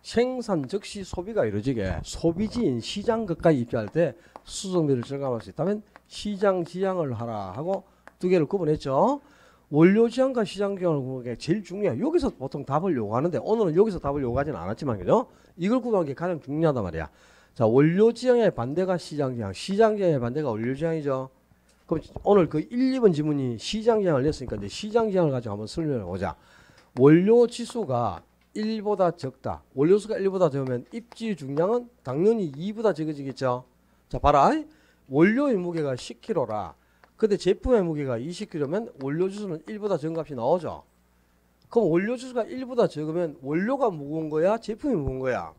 S1: 생산 즉시 소비가 이루어지게 소비지인 시장 가까이 입지할 때 수송비를 절감할 수 있다면 시장 지향을 하라 하고 두 개를 구분했죠. 원료 지향과 시장 지향을 구분하는 게 제일 중요해요. 여기서 보통 답을 요구하는데 오늘은 여기서 답을 요구하지는 않았지만 그죠? 이걸 구분하는 게 가장 중요하단 말이야. 자, 원료 지향의 반대가 시장 지향, 시장 지향의 반대가 원료 지향이죠. 그럼 오늘 그 1, 2번 지문이 시장 지향을 냈으니까 이제 시장 지향을 가지고 한번 설명해 보자. 원료 지수가 1보다 적다. 원료수가 1보다 적으면 입지 중량은 당연히 2보다 적어지겠죠. 자, 봐라. 원료의 무게가 10kg라. 근데 제품의 무게가 20kg면 원료지수는 1보다 적은 값이 나오죠. 그럼 원료지수가 1보다 적으면 원료가 무거운 거야? 제품이 무거운 거야?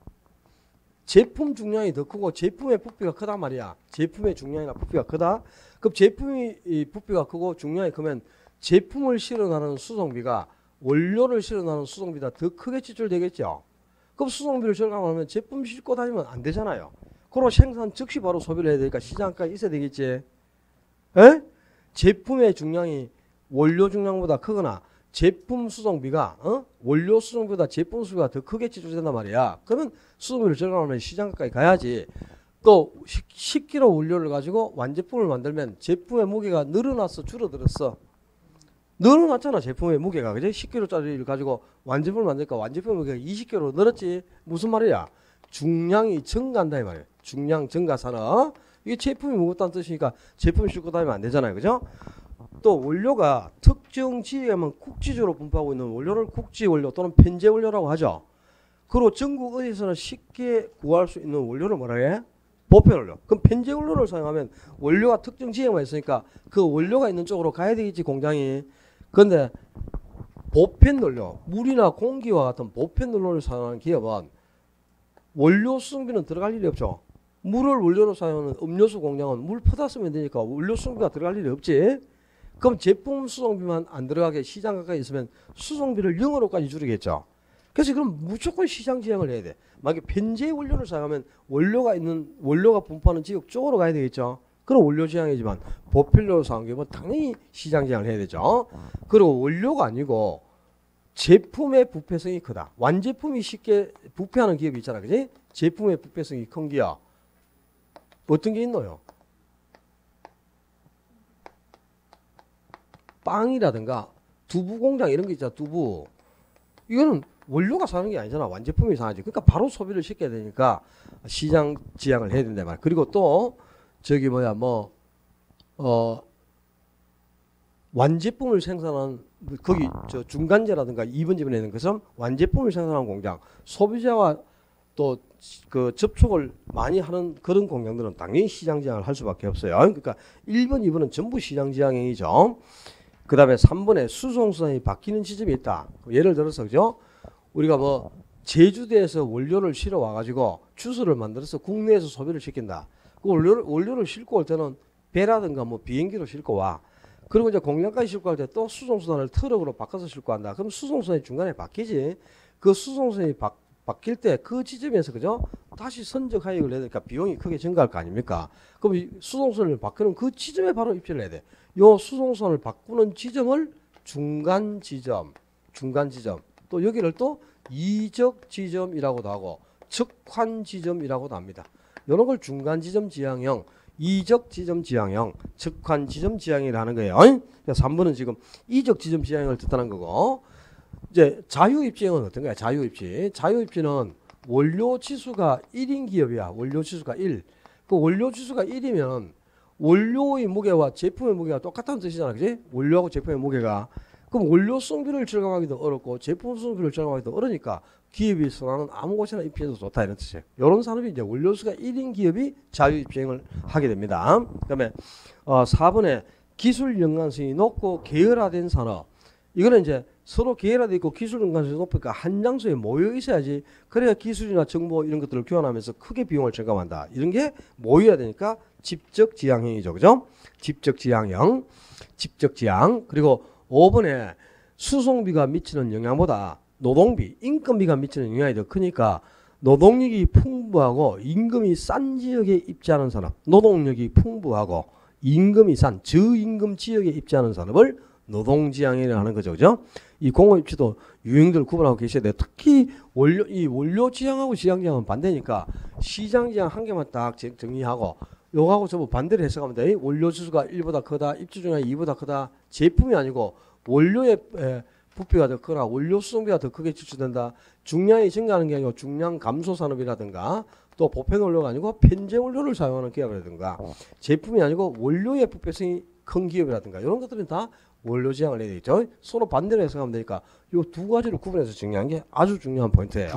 S1: 제품 중량이 더 크고 제품의 부피가 크단 말이야. 제품의 중량이나 부피가 크다? 그럼 제품이 부피가 크고 중량이 크면 제품을 실어 나르는 수송비가 원료를 실어 나르는 수송비보다 더 크게 지출되겠죠. 그럼 수송비를 절감하면 제품 싣고 다니면 안 되잖아요. 그럼 생산 즉시 바로 소비를 해야 되니까 시장가에 있어야 되겠지. 에? 제품의 중량이 원료 중량보다 크거나 제품 수송비가 원료 수송비보다 제품 수송비가 더 크게 지출된단 말이야. 그러면 수송비를 절감하면 시장가까지 가야지. 또 10kg 원료를 가지고 완제품을 만들면 제품의 무게가 늘어났어, 줄어들었어? 늘어났잖아, 제품의 무게가. 그지? 10kg짜리를 가지고 완제품을 만드니까 완제품의 무게가 20kg 늘었지. 무슨 말이야? 중량이 증가한다 이 말이에요. 중량 증가산업. 이게 제품이 무겁다는 뜻이니까 제품을 싣고 다니면 안 되잖아요. 그죠? 또 원료가 특정 지역에만 국지적으로 분포하고 있는 원료를 국지 원료 또는 편제 원료라고 하죠. 그리고 전국 어디서나 쉽게 구할 수 있는 원료를 뭐라 해? 보편 원료. 그럼 편제 원료를 사용하면 원료가 특정 지역에만 있으니까 그 원료가 있는 쪽으로 가야 되겠지, 공장이. 그런데 보편 원료, 물이나 공기와 같은 보편 원료를 사용하는 기업은 원료 수송비는 들어갈 일이 없죠. 물을 원료로 사용하는 음료수 공장은 물 퍼다 쓰면 되니까 원료 수송비가 들어갈 일이 없지. 그럼 제품 수송비만 안 들어가게 시장 가까이 있으면 수송비를 0으로까지 줄이겠죠. 그래서 그럼 무조건 시장 지향을 해야 돼. 만약에 편제 원료를 사용하면 원료가 분포하는 지역 쪽으로 가야 되겠죠. 그럼 원료 지향이지만 보편료를 사용하는 경우는 당연히 시장 지향을 해야 되죠. 그리고 원료가 아니고 제품의 부패성이 크다. 완제품이 쉽게 부패하는 기업이 있잖아. 그지? 제품의 부패성이 큰 기업. 어떤 게 있노요?
S2: 빵이라든가 두부 공장 이런 게 있잖아. 두부. 이거는 원료가 사는 게 아니잖아. 완제품이 사야지. 그러니까 바로 소비를 시켜야 되니까 시장 지향을 해야 된다 말. 그리고 또 저기 뭐야 완제품을 생산한 거기 저 중간재라든가 2번 지분에 있는 것은 완제품을 생산하는 공장, 소비자와 또 그 접촉을 많이 하는 그런 공장들은 당연히 시장 지향을 할 수밖에 없어요. 그러니까 1번, 2번은 전부 시장 지향행위죠. 그 다음에 3번에 수송선이 바뀌는 지점이 있다. 예를 들어서 그죠? 우리가 뭐 제주도에서 원료를 실어 와가지고 주스를 만들어서 국내에서 소비를 시킨다. 그 원료를 싣고 올 때는 배라든가 뭐 비행기로 싣고 와. 그리고 이제 공장까지 싣고 갈 때 또 수송선을 트럭으로 바꿔서 싣고 간다. 그럼 수송선이 중간에 바뀌지. 그 수송선이 바뀔 때 그 지점에서 그죠? 다시 선적 하역을 해야 되니까 비용이 크게 증가할 거 아닙니까? 그럼 이 수송선을 바꾸는 그 지점에 바로 입주를 해야 돼. 요 수송선을 바꾸는 지점을 중간 지점. 또 여기를 또 이적 지점이라고도 하고 측환 지점이라고도 합니다. 이런 걸 중간 지점 지향형, 이적 지점 지향형, 측환 지점 지향이라는 거예요. 3번은 지금 이적 지점 지향형을 뜻하는 거고, 이제 자유입지형은 어떤 거야? 자유입지는 원료 지수가 1인 기업이야. 원료 지수가 1. 그 원료 지수가 1이면 원료의 무게와 제품의 무게가 똑같다는 뜻이잖아. 그지? 원료하고 제품의 무게가. 그럼 원료 성비를 절감하기도 어렵고 제품 성비를 절감하기도 어려우니까 기업이 선호하는 아무 곳이나 입지해도 좋다 이런 뜻이에요. 이런 산업이 이제 원료수가 1인 기업이 자유입지행을 하게 됩니다. 그다음에 4번에 기술 연관성이 높고 계열화된 산업. 이거는 이제 서로 계열화되어 있고 기술 연관성이 높으니까 한 장소에 모여 있어야지. 그래야 기술이나 정보 이런 것들을 교환하면서 크게 비용을 절감한다. 이런 게 모여야 되니까 집적지향형이죠. 그죠? 집적지향형. 그리고 5번에 수송비가 미치는 영향보다 노동비, 인건비가 미치는 영향이 더 크니까 노동력이 풍부하고 임금이 싼 지역에 입지하는 산업, 노동력이 풍부하고 임금이 싼 저임금 지역에 입지하는 산업을 노동지향이라고 하는 거죠. 그죠? 이 공업입지도 유형들 구분하고 계셔야 돼요. 특히 이 원료 지향하고 시장 지향은 반대니까 시장 지향 한 개만 딱 정리하고 요거하고 전부 반대로 해석하면 돼. 원료 지수가 1보다 크다, 입지 중에 2보다 크다. 제품이 아니고 원료의 부피가 더 크거나 원료 수송비가 더 크게 지출된다. 중량이 증가하는 게 아니고 중량 감소 산업이라든가 또 보편 원료가 아니고 편제 원료를 사용하는 기업이라든가 제품이 아니고 원료의 부패성이 큰 기업이라든가 이런 것들은 다 원료 지향을 해야 되겠죠. 서로 반대로 해석하면 되니까 이 두 가지를 구분해서 정리한 게 아주 중요한 포인트예요.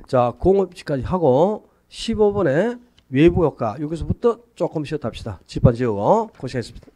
S2: 자, 공업입지까지 하고 15번에 외부 효과 여기서부터 조금 쉬었다 합시다. 집안 지우고 고생했습니다.